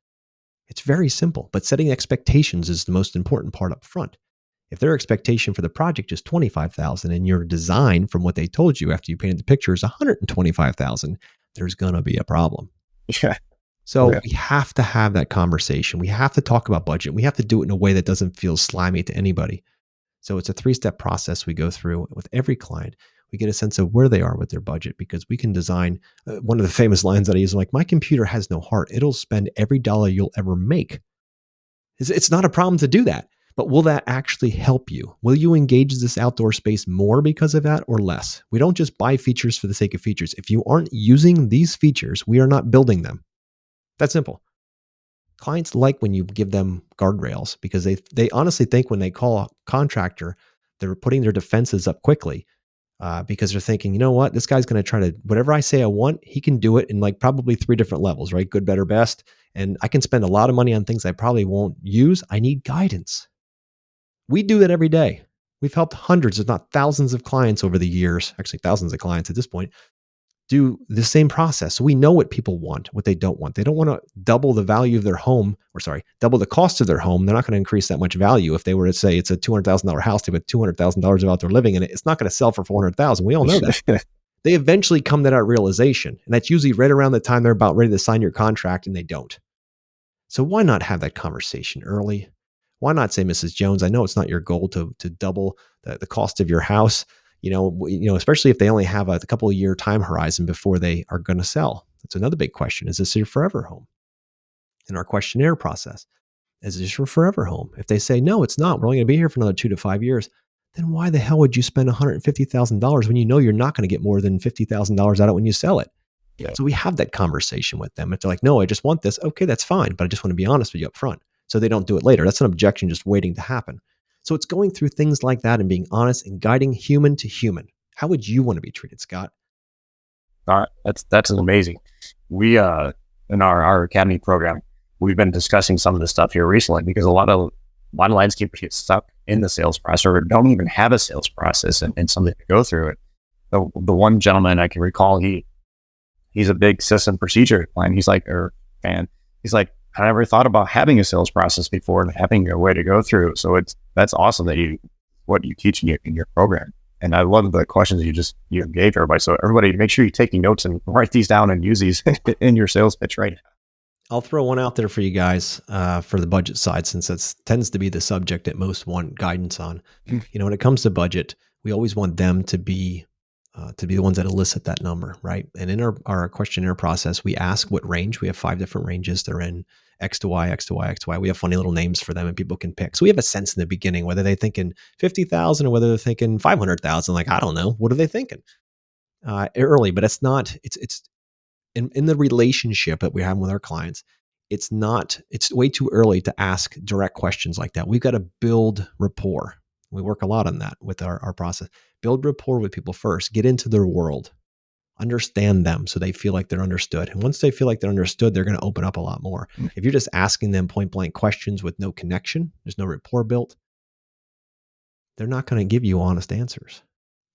It's very simple, but setting expectations is the most important part up front. If their expectation for the project is $25,000 and your design from what they told you after you painted the picture is $125,000, there's going to be a problem. Yeah. So we have to have that conversation. We have to talk about budget. We have to do it in a way that doesn't feel slimy to anybody. So it's a 3-step process we go through with every client. We get a sense of where they are with their budget because we can design one of the famous lines that I use, like, my computer has no heart. It'll spend every dollar you'll ever make. It's not a problem to do that. But will that actually help you? Will you engage this outdoor space more because of that or less? We don't just buy features for the sake of features. If you aren't using these features, we are not building them. That's simple. Clients like when you give them guardrails because they honestly think when they call a contractor, they're putting their defenses up quickly because they're thinking, you know what, this guy's going to try to, whatever I say I want, he can do it in like probably 3 different levels, right? Good, better, best. And I can spend a lot of money on things I probably won't use. I need guidance. We do that every day. We've helped hundreds, if not thousands of clients over the years, actually thousands of clients at this point, do the same process. So we know what people want, what they don't want. They don't want to double the value of their home, double the cost of their home. They're not going to increase that much value. If they were to say it's a $200,000 house, they put $200,000 of outdoor living in it. It's not going to sell for $400,000. We all know that. They eventually come to that realization, and that's usually right around the time they're about ready to sign your contract, and they don't. So why not have that conversation early? Why not say, Mrs. Jones, I know it's not your goal to double the cost of your house. Especially if they only have a couple of year time horizon before they are going to sell. That's another big question. Is this your forever home? In our questionnaire process, is this your forever home? If they say, no, it's not, we're only going to be here for another 2 to 5 years, then why the hell would you spend $150,000 when you know you're not going to get more than $50,000 out of it when you sell it? Yeah. So we have that conversation with them. If they're like, no, I just want this. Okay, that's fine. But I just want to be honest with you up front. So they don't do it later. That's an objection just waiting to happen. So it's going through things like that and being honest and guiding human to human. How would you want to be treated, Scott? All right, that's amazing. We in our academy program, we've been discussing some of this stuff here recently because a lot of landscapers get stuck in the sales process or don't even have a sales process and something to go through it. The one gentleman I can recall, he's a big system procedure client. He's like, I never thought about having a sales process before and having a way to go through. So that's awesome that what you teach in your program. And I love the questions you gave everybody. So everybody, make sure you're taking notes and write these down and use these in your sales pitch, right? I'll throw one out there for you guys for the budget side, since that tends to be the subject that most want guidance on. When it comes to budget, we always want them to be the ones that elicit that number, right? And in our questionnaire process, we ask what range. We have 5 different ranges. They're in X to Y, X to Y, X to Y. We have funny little names for them and people can pick. So we have a sense in the beginning, whether they're thinking 50,000 or whether they're thinking 500,000. Like, I don't know. What are they thinking? Early, but it's in the relationship that we have with our clients. It's way too early to ask direct questions like that. We've got to build rapport. We work a lot on that with our process. Build rapport with people first. Get into their world. Understand them so they feel like they're understood. And once they feel like they're understood, they're going to open up a lot more. If you're just asking them point blank questions with no connection, there's no rapport built, they're not going to give you honest answers.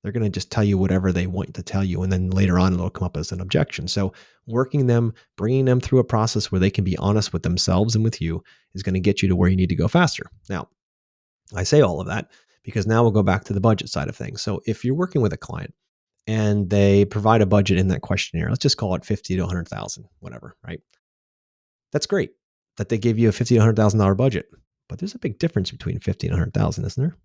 They're going to just tell you whatever they want to tell you. And then later on, it'll come up as an objection. So bringing them through a process where they can be honest with themselves and with you is going to get you to where you need to go faster. Now, I say all of that because now we'll go back to the budget side of things. So if you're working with a client and they provide a budget in that questionnaire, let's just call it 50 to 100,000, whatever, right? That's great that they give you a $50 to $100,000 budget, but there's a big difference between 50 and 100,000, isn't there?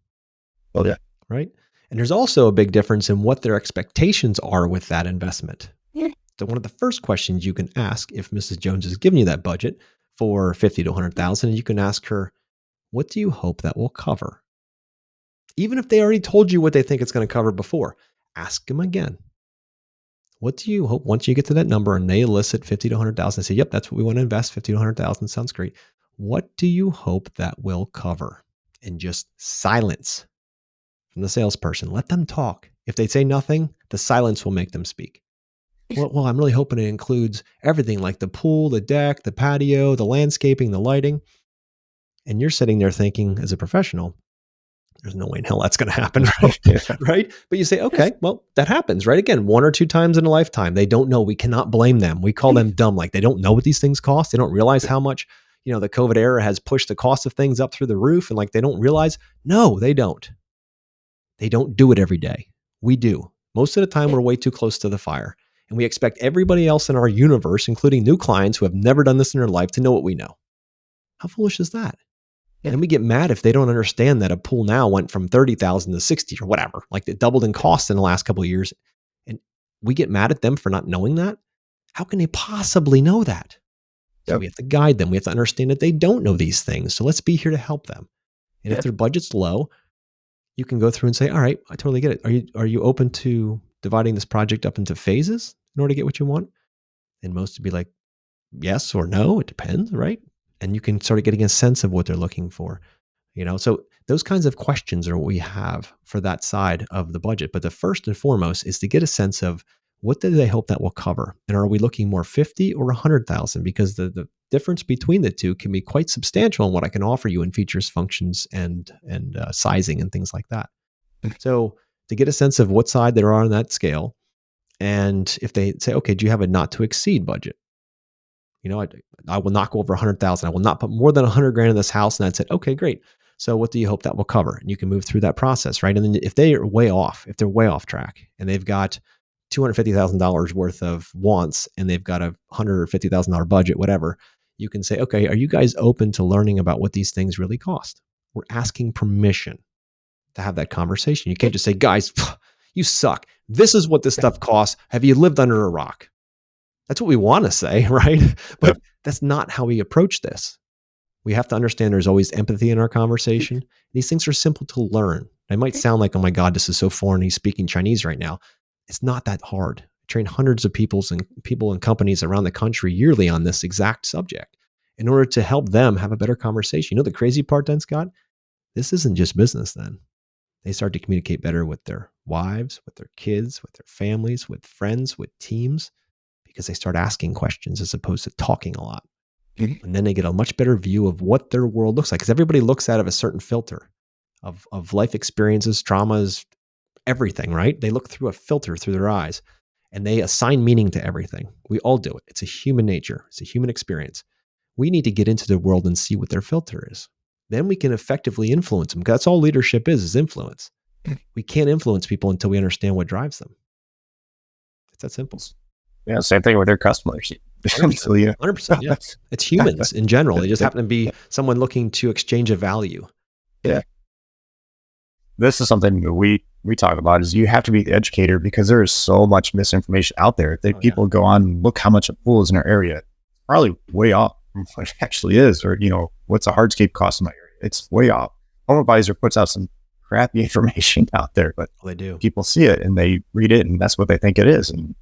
Oh yeah. Right. And there's also a big difference in what their expectations are with that investment. Yeah. So one of the first questions you can ask if Mrs. Jones is giving you that budget for 50 to 100,000, you can ask her, what do you hope that will cover? Even if they already told you what they think it's going to cover before, ask them again. What do you hope once you get to that number and they elicit 50 to 100,000, say, yep, that's what we want to invest, 50 to 100,000 sounds great. What do you hope that will cover? And just silence from the salesperson. Let them talk. If they say nothing, the silence will make them speak. Well, I'm really hoping it includes everything like the pool, the deck, the patio, the landscaping, the lighting. And you're sitting there thinking as a professional, there's no way in hell that's going to happen, right? Right? But you say, okay, well, that happens, right? Again, 1 or 2 times in a lifetime. They don't know. We cannot blame them. We call them dumb. Like they don't know what these things cost. They don't realize how much, the COVID era has pushed the cost of things up through the roof. And like, they don't realize, no, they don't. They don't do it every day. We do. Most of the time, we're way too close to the fire. And we expect everybody else in our universe, including new clients who have never done this in their life, to know what we know. How foolish is that? Yeah. And we get mad if they don't understand that a pool now went from 30,000 to 60 or whatever. Like it doubled in cost in the last couple of years. And we get mad at them for not knowing that. How can they possibly know that? So we have to guide them. We have to understand that they don't know these things. So let's be here to help them. And if their budget's low, you can go through and say, all right, I totally get it. Are you open to dividing this project up into phases in order to get what you want? And most would be like, yes or no, it depends, right? And you can start getting a sense of what they're looking for. So those kinds of questions are what we have for that side of the budget. But the first and foremost is to get a sense of what do they hope that will cover, and are we looking more 50 or 100,000? Because the difference between the two can be quite substantial in what I can offer you in features, functions, and sizing and things like that. So to get a sense of what side they're on that scale, and if they say, okay, do you have a not to exceed budget? I will not go over 100,000. I will not put more than 100 grand in this house. And that's it. Okay, great. So what do you hope that will cover? And you can move through that process, right? And then if they're way off track and they've got $250,000 worth of wants and they've got a $150,000 budget, whatever, you can say, okay, are you guys open to learning about what these things really cost? We're asking permission to have that conversation. You can't just say, guys, you suck. This is what this stuff costs. Have you lived under a rock? That's what we want to say, right? But that's not how we approach this. We have to understand there's always empathy in our conversation. These things are simple to learn. It might sound like, oh my God, this is so foreign. He's speaking Chinese right now. It's not that hard. I train hundreds of people and companies around the country yearly on this exact subject in order to help them have a better conversation. The crazy part then, Scott? This isn't just business then. They start to communicate better with their wives, with their kids, with their families, with friends, with teams, because they start asking questions as opposed to talking a lot. Mm-hmm. And then they get a much better view of what their world looks like, because everybody looks at it of a certain filter of life experiences, traumas, everything, right? They look through a filter through their eyes and they assign meaning to everything. We all do it. It's a human nature. It's a human experience. We need to get into the world and see what their filter is. Then we can effectively influence them. That's all leadership is influence. We can't influence people until we understand what drives them. It's that simple. Yeah, same thing with their customers. 100%, 100%, yeah. It's humans in general. They just happen to be someone looking to exchange a value. Yeah. This is something that we talk about, is you have to be the educator, because there is so much misinformation out there. If people go on and look how much a pool is in our area, it's probably way off from what it actually is. Or, what's a hardscape cost in my area? It's way off. HomeAdvisor puts out some crappy information out there, but they do. People see it and they read it and that's what they think it is. And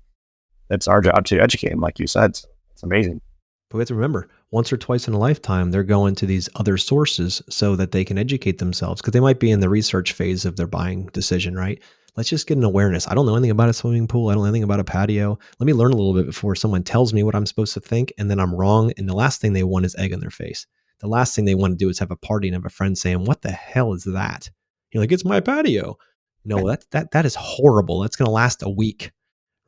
that's our job to educate them, like you said. So it's amazing. But we have to remember, once or twice in a lifetime, they're going to these other sources so that they can educate themselves, because they might be in the research phase of their buying decision, right? Let's just get an awareness. I don't know anything about a swimming pool. I don't know anything about a patio. Let me learn a little bit before someone tells me what I'm supposed to think, and then I'm wrong. And the last thing they want is egg on their face. The last thing they want to do is have a party and have a friend saying, what the hell is that? You're like, it's my patio. No, that is horrible. That's going to last a week.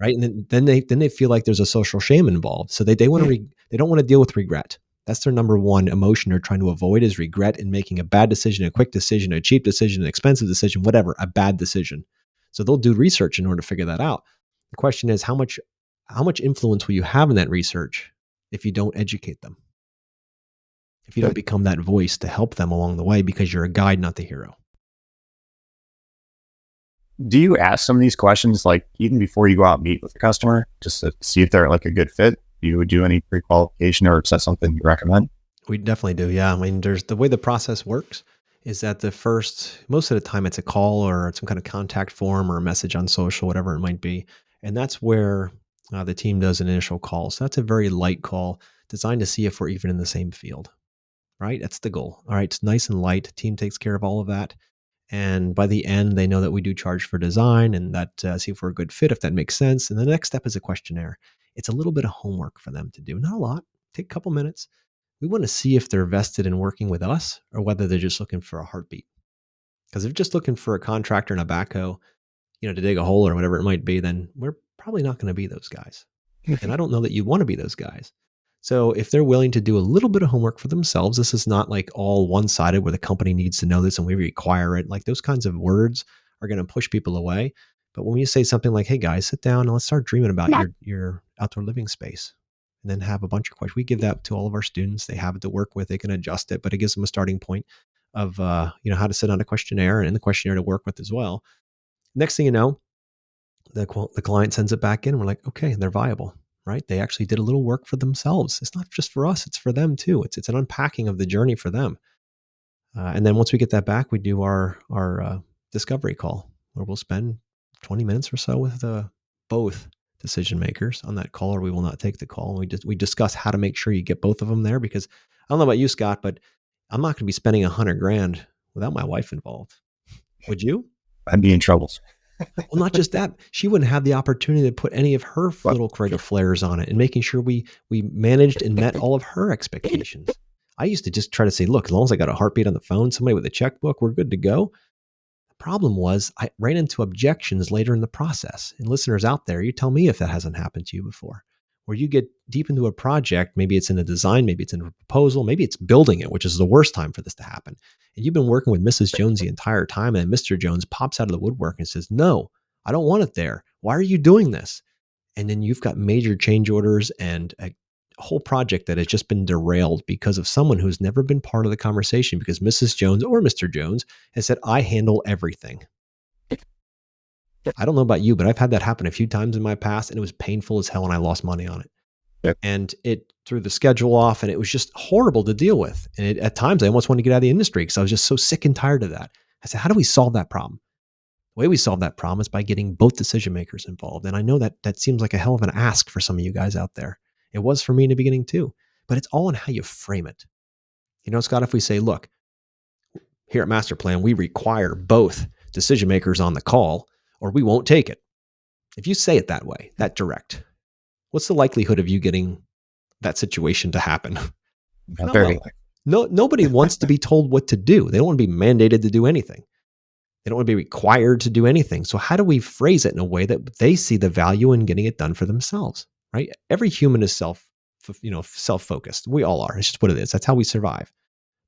Right. And then they feel like there's a social shame involved. So they want to, they don't want to deal with regret. That's their number one emotion they're trying to avoid, is regret and making a bad decision, a quick decision, a cheap decision, an expensive decision, whatever, a bad decision. So they'll do research in order to figure that out. The question is, how much influence will you have in that research if you don't educate them? If you don't become that voice to help them along the way, because you're a guide, not the hero. Do you ask some of these questions, like even before you go out and meet with the customer, just to see if they're like a good fit? Do you do any pre-qualification, or is that something you recommend? We definitely do. Yeah. I mean, there's the way the process works is that most of the time it's a call or some kind of contact form or a message on social, whatever it might be. And that's where the team does an initial call. So that's a very light call designed to see if we're even in the same field, right? That's the goal. All right. It's nice and light. Team takes care of all of that. And by the end, they know that we do charge for design, and that see if we're a good fit, if that makes sense. And the next step is a questionnaire. It's a little bit of homework for them to do. Not a lot. Take a couple minutes. We want to see if they're vested in working with us or whether they're just looking for a heartbeat. Because if they're just looking for a contractor and a backhoe, to dig a hole or whatever it might be, then we're probably not going to be those guys. And I don't know that you want to be those guys. So if they're willing to do a little bit of homework for themselves, this is not like all one-sided where the company needs to know this and we require it. Like, those kinds of words are going to push people away. But when you say something like, hey guys, sit down and let's start dreaming about your outdoor living space, and then have a bunch of questions. We give that to all of our students. They have it to work with. They can adjust it, but it gives them a starting point of how to sit on a questionnaire, and in the questionnaire to work with as well. Next thing you know, the client sends it back in and we're like, okay, they're viable. Right? They actually did a little work for themselves. It's not just for us, it's for them too. It's an unpacking of the journey for them. And then once we get that back, we do our discovery call where we'll spend 20 minutes or so with both decision makers on that call, or we will not take the call. And we discuss how to make sure you get both of them there, because I don't know about you, Scott, but I'm not going to be spending $100,000 without my wife involved. Would you? I'd be in trouble. Well, not just that, she wouldn't have the opportunity to put any of her little creative flares on it and making sure we managed and met all of her expectations. I used to just try to say, look, as long as I got a heartbeat on the phone, somebody with a checkbook, we're good to go. The problem was I ran into objections later in the process. And listeners out there, you tell me if that hasn't happened to you before, where you get deep into a project, maybe it's in a design, maybe it's in a proposal, maybe it's building it, which is the worst time for this to happen. And you've been working with Mrs. Jones the entire time, and Mr. Jones pops out of the woodwork and says, no, I don't want it there. Why are you doing this? And then you've got major change orders and a whole project that has just been derailed because of someone who's never been part of the conversation, because Mrs. Jones or Mr. Jones has said, I handle everything. I don't know about you, but I've had that happen a few times in my past, and it was painful as hell, and I lost money on it. Yep. And it threw the schedule off, and it was just horrible to deal with. And at times I almost wanted to get out of the industry because I was just so sick and tired of that. I said, how do we solve that problem? The way we solve that problem is by getting both decision makers involved. And I know that seems like a hell of an ask for some of you guys out there. It was for me in the beginning too, but it's all in how you frame it. You know, Scott, if we say, look, here at Master Plan, we require both decision makers on the call or we won't take it. If you say it that way, that direct, what's the likelihood of you getting that situation to happen? Not very well. Nobody wants to be told what to do. They don't want to be mandated to do anything. They don't want to be required to do anything. So how do we phrase it in a way that they see the value in getting it done for themselves, right? Every human is self-focused. We all are. It's just what it is. That's how we survive.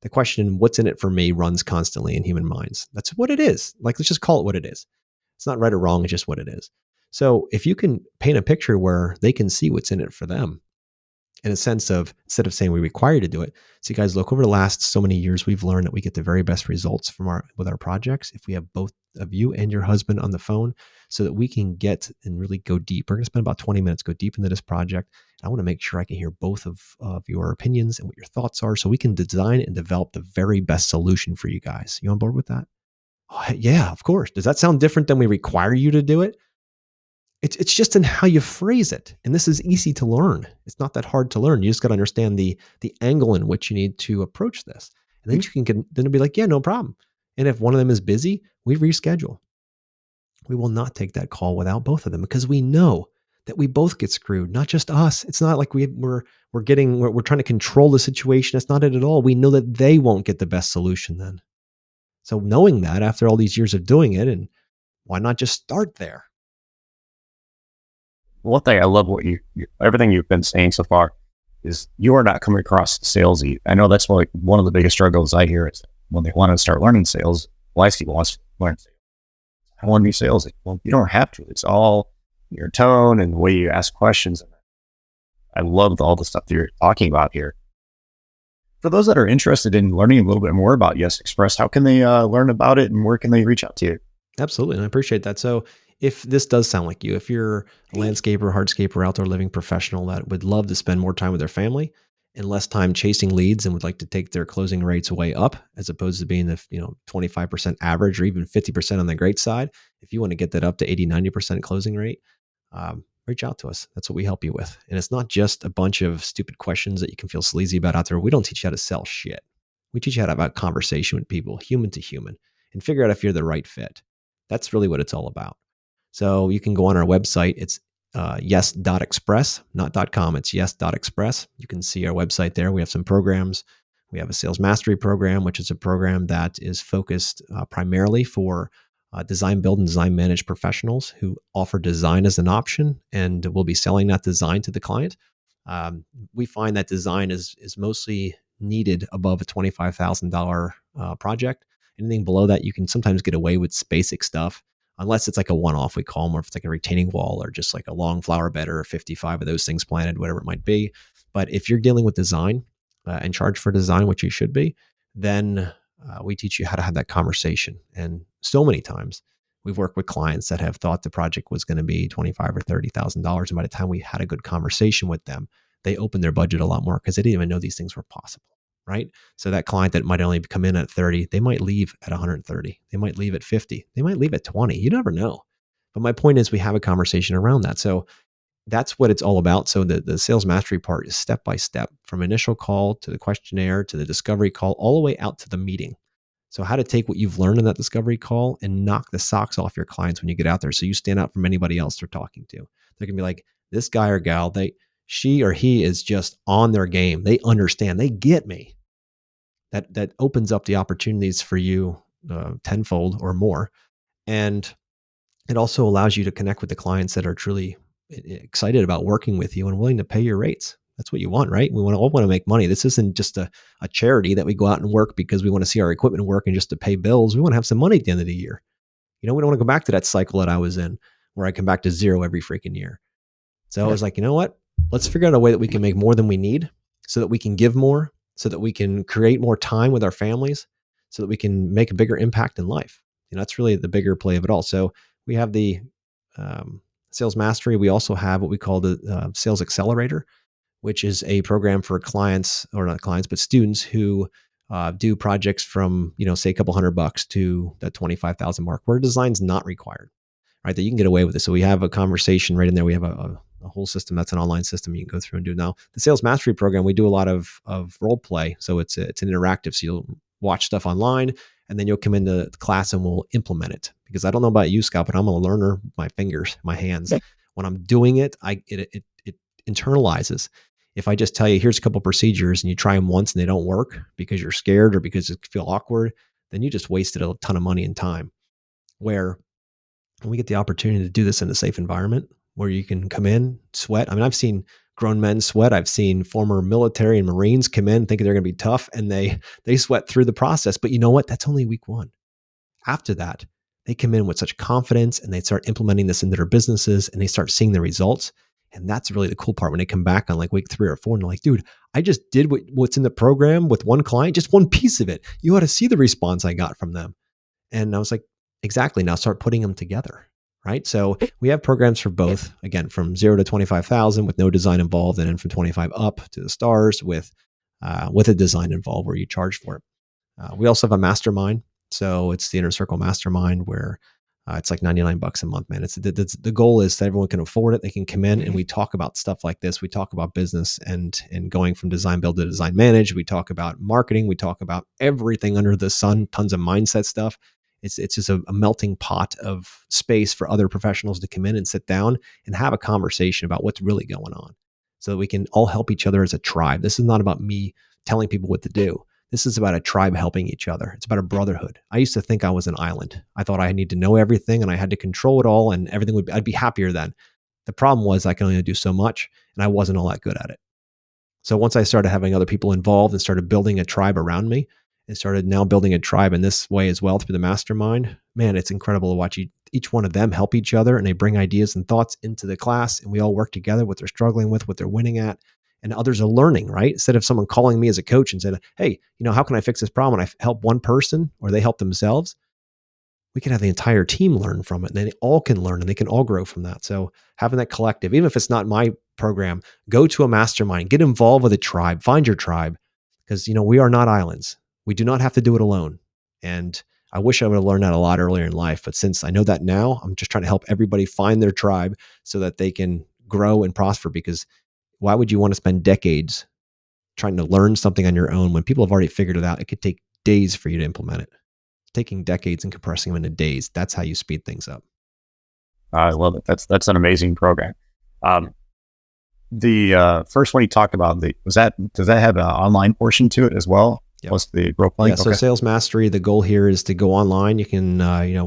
The question, what's in it for me, runs constantly in human minds. That's what it is. Like, let's just call it what it is. It's not right or wrong. It's just what it is. So if you can paint a picture where they can see what's in it for them, in a sense of, instead of saying we require you to do it. So you guys, look, over the last so many years, we've learned that we get the very best results with our projects if we have both of you and your husband on the phone, so that we can get and really go deep. We're going to spend about 20 minutes, go deep into this project. I want to make sure I can hear both of your opinions and what your thoughts are, so we can design and develop the very best solution for you guys. You on board with that? Oh, yeah, of course. Does that sound different than we require you to do it? It's just in how you phrase it. And this is easy to learn. It's not that hard to learn. You just got to understand the angle in which you need to approach this. And then you can then it'll be like, yeah, no problem. And if one of them is busy, we reschedule. We will not take that call without both of them, because we know that we both get screwed, not just us. It's not like we're trying to control the situation. That's not it at all. We know that they won't get the best solution then. So knowing that after all these years of doing it, and why not just start there? One thing I love everything you've been saying so far is you are not coming across salesy. I know that's like one of the biggest struggles I hear is when they want to start learning sales. People want to learn sales. I want to be salesy. Well, you don't have to. It's all your tone and the way you ask questions. I love all the stuff that you're talking about here. For those that are interested in learning a little bit more about Yes Express, how can they learn about it, and where can they reach out to you? Absolutely. And I appreciate that. So if this does sound like you, if you're a landscaper, hardscaper, outdoor living professional that would love to spend more time with their family and less time chasing leads, and would like to take their closing rates way up, as opposed to being the 25% average or even 50% on the great side, if you want to get that up to 80, 90% closing rate, reach out to us. That's what we help you with. And it's not just a bunch of stupid questions that you can feel sleazy about out there. We don't teach you how to sell shit. We teach you how to have a conversation with people, human to human, and figure out if you're the right fit. That's really what it's all about. So you can go on our website. It's yes.express, not .com. It's yes.express. You can see our website there. We have some programs. We have a sales mastery program, which is a program that is focused primarily for design build and design manage professionals who offer design as an option, and we'll be selling that design to the client. We find that design is mostly needed above a $25,000 project. Anything below that, you can sometimes get away with basic stuff, unless it's like a one-off, we call them, or if it's like a retaining wall or just like a long flower bed or 55 of those things planted, whatever it might be. But if you're dealing with design and charge for design, which you should be, then we teach you how to have that conversation. And so many times we've worked with clients that have thought the project was going to be $25,000 or $30,000. And by the time we had a good conversation with them, they opened their budget a lot more because they didn't even know these things were possible. right? So that client that might only come in at 30, they might leave at 130. They might leave at 50. They might leave at 20. You never know. But my point is we have a conversation around that. So that's what it's all about. So the sales mastery part is step by step from initial call to the questionnaire to the discovery call, all the way out to the meeting. So how to take what you've learned in that discovery call and knock the socks off your clients when you get out there. So you stand out from anybody else they're talking to. They're gonna be like, this guy or gal, she or he is just on their game. They understand. They get me. That opens up the opportunities for you tenfold or more. And it also allows you to connect with the clients that are truly excited about working with you and willing to pay your rates. That's what you want, right? We all want to make money. This isn't just a charity that we go out and work because we want to see our equipment work and just to pay bills. We want to have some money at the end of the year. We don't want to go back to that cycle that I was in where I come back to zero every freaking year. So I was like, you know what? Let's figure out a way that we can make more than we need so that we can give more, so that we can create more time with our families, so that we can make a bigger impact in life. That's really the bigger play of it all. So we have the sales mastery. We also have what we call the sales accelerator, which is a program for clients, or not clients, but students who do projects from, say a couple $100 to that 25,000 mark, where design's not required, right? That you can get away with it. So we have a conversation right in there. We have a whole system that's an online system you can go through and do. Now, the sales mastery program, we do a lot of role play. So it's an interactive. So you'll watch stuff online, and then you'll come into the class and we'll implement it. Because I don't know about you, Scott, but I'm a learner. My fingers, my hands. When I'm doing it, it internalizes. If I just tell you, here's a couple procedures, and you try them once and they don't work because you're scared or because you feel awkward, then you just wasted a ton of money and time. Where when we get the opportunity to do this in a safe environment where you can come in, sweat. I mean, I've seen grown men sweat. I've seen former military and Marines come in thinking they're going to be tough, and they sweat through the process. But you know what? That's only week one. After that, they come in with such confidence and they start implementing this into their businesses and they start seeing the results. And that's really the cool part when they come back on like week 3 or 4 and they're like, dude, I just did what's in the program with one client, just one piece of it. You ought to see the response I got from them. And I was like, exactly. Now start putting them together. Right. So we have programs for both, again, from 0 to 25,000 with no design involved, and then from 25 up to the stars with a design involved where you charge for it. We also have a mastermind. So it's the Inner Circle Mastermind where it's like $99 a month, man. It's the goal is that everyone can afford it. They can come in and we talk about stuff like this. We talk about business and going from design build to design manage. We talk about marketing. We talk about everything under the sun, tons of mindset stuff. It's just a melting pot of space for other professionals to come in and sit down and have a conversation about what's really going on so that we can all help each other as a tribe. This is not about me telling people what to do. This is about a tribe helping each other. It's about a brotherhood. I used to think I was an island. I thought I need to know everything and I had to control it all, and I'd be happier then. The problem was I can only do so much, and I wasn't all that good at it. So once I started having other people involved and started building a tribe around me, and started now building a tribe in this way as well through the mastermind, man, it's incredible to watch each one of them help each other, and they bring ideas and thoughts into the class, and we all work together, what they're struggling with, what they're winning at, and others are learning, right? Instead of someone calling me as a coach and said, hey, how can I fix this problem? And I help one person or they help themselves. We can have the entire team learn from it, and they all can learn and they can all grow from that. So having that collective, even if it's not my program, go to a mastermind, get involved with a tribe, find your tribe, because we are not islands. We do not have to do it alone. And I wish I would have learned that a lot earlier in life. But since I know that now, I'm just trying to help everybody find their tribe so that they can grow and prosper. Because why would you want to spend decades trying to learn something on your own when people have already figured it out? It could take days for you to implement it. Taking decades and compressing them into days, that's how you speed things up. I love it. That's an amazing program. The first one you talked about, does that have an online portion to it as well? Yep. What's the role playing? Yeah, so Sales Mastery, the goal here is to go online. You can,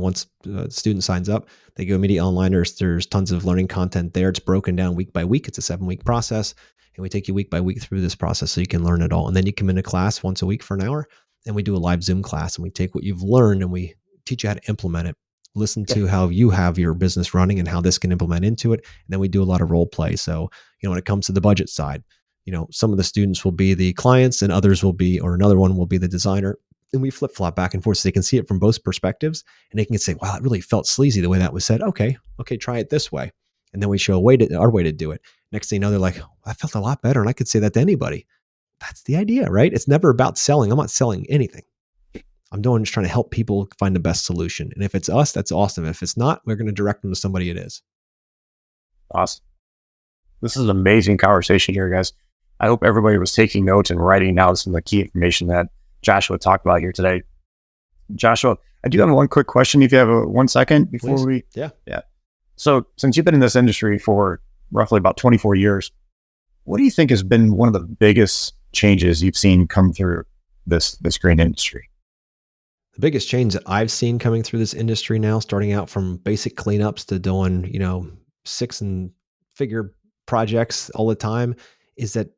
once a student signs up, they go immediately online. There's tons of learning content there. It's broken down week by week. It's a 7-week process. And we take you week by week through this process so you can learn it all. And then you come into class once a week for an hour, and we do a live Zoom class, and we take what you've learned and we teach you how to implement it. Listen to how you have your business running and how this can implement into it. And then we do a lot of role play. So, when it comes to the budget side, some of the students will be the clients and others will be, or another one will be the designer. And we flip flop back and forth so they can see it from both perspectives, and they can say, wow, it really felt sleazy the way that was said. Okay, try it this way. And then we show our way to do it. Next thing you know, they're like, I felt a lot better. And I could say that to anybody. That's the idea, right? It's never about selling. I'm not selling anything. I'm just trying to help people find the best solution. And if it's us, that's awesome. If it's not, we're going to direct them to somebody it is. Awesome. This is an amazing conversation here, guys. I hope everybody was taking notes and writing down some of the key information that Joshua talked about here today. Joshua, I do have one quick question if you have 1 second before Please. Yeah. So since you've been in this industry for roughly about 24 years, what do you think has been one of the biggest changes you've seen come through this green industry? The biggest change that I've seen coming through this industry now, starting out from basic cleanups to doing, 6-figure projects all the time, is that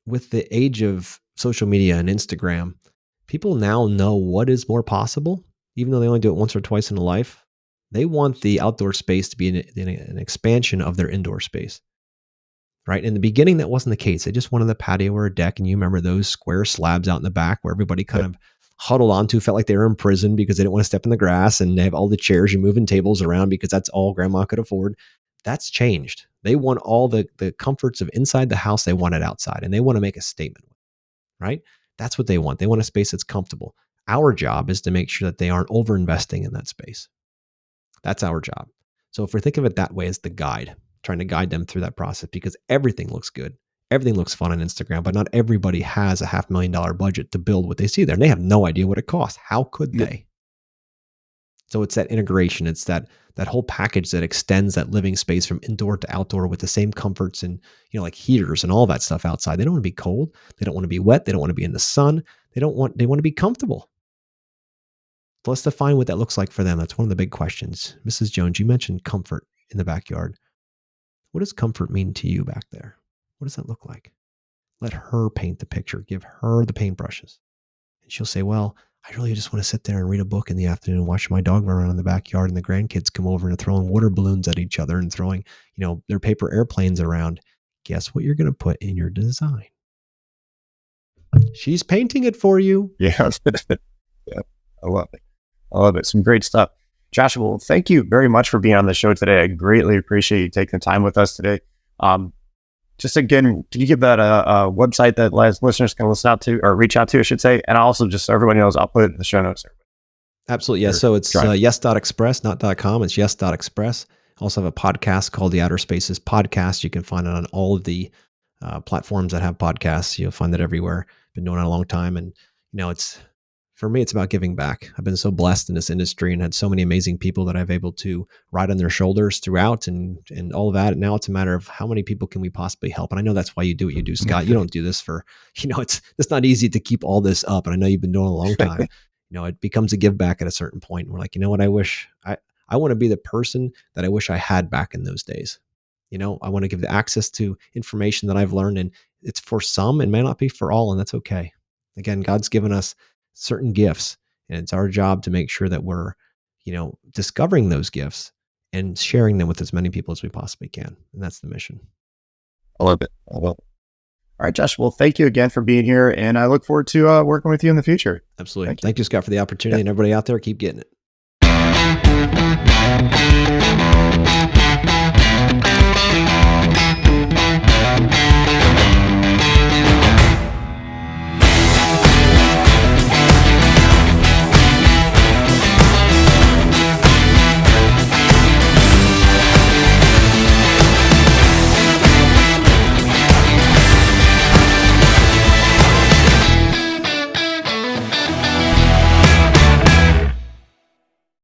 with the age of social media and Instagram, people now know what is more possible, even though they only do it once or twice in a life. They want the outdoor space to be an expansion of their indoor space, right? In the beginning, that wasn't the case. They just wanted the patio or a deck. And you remember those square slabs out in the back where everybody kind of huddled onto, felt like they were in prison because they didn't want to step in the grass, and they have all the chairs, you're moving tables around because that's all grandma could afford. That's changed. They want all the comforts of inside the house. They want it outside, and they want to make a statement, right? That's what they want. They want a space that's comfortable. Our job is to make sure that they aren't over-investing in that space. That's our job. So if we think of it that way as the guide, trying to guide them through that process, because everything looks good. Everything looks fun on Instagram, but not everybody has a $500,000 budget to build what they see there. And they have no idea what it costs. How could they? So it's that integration. It's that whole package that extends that living space from indoor to outdoor with the same comforts and, like heaters and all that stuff outside. They don't want to be cold. They don't want to be wet. They don't want to be in the sun. They want to be comfortable. So let's define what that looks like for them. That's one of the big questions. Mrs. Jones, you mentioned comfort in the backyard. What does comfort mean to you back there? What does that look like? Let her paint the picture. Give her the paintbrushes. And she'll say, well, I really just want to sit there and read a book in the afternoon and watch my dog run around in the backyard, and the grandkids come over and are throwing water balloons at each other and throwing, their paper airplanes around. Guess what you're going to put in your design? She's painting it for you. Yeah. Yeah. I love it. Some great stuff. Joshua, well, thank you very much for being on the show today. I greatly appreciate you taking the time with us today. Just again, can you give that a website that listeners can listen out to or reach out to, I should say? And also, just so everybody knows, I'll put it in the show notes. Absolutely. Yeah. So it's yes.express, not .com. It's yes.express. Also have a podcast called the Outer Spaces Podcast. You can find it on all of the platforms that have podcasts. You'll find it everywhere. Been doing it a long time. And, for me, it's about giving back. I've been so blessed in this industry and had so many amazing people that I've able to ride on their shoulders throughout and all of that. And now it's a matter of how many people can we possibly help? And I know that's why you do what you do, Scott. You don't do this for, it's not easy to keep all this up. And I know you've been doing it a long time. It becomes a give back at a certain point. And we're like, what I wish I want to be the person that I wish I had back in those days. I want to give the access to information that I've learned, and it's for some and may not be for all. And that's okay. Again, God's given us certain gifts, and it's our job to make sure that we're, discovering those gifts and sharing them with as many people as we possibly can. And that's the mission. I love it. All right, Josh. Well, thank you again for being here, and I look forward to working with you in the future. Absolutely. Thank you, Scott, for the opportunity, and everybody out there, keep getting it.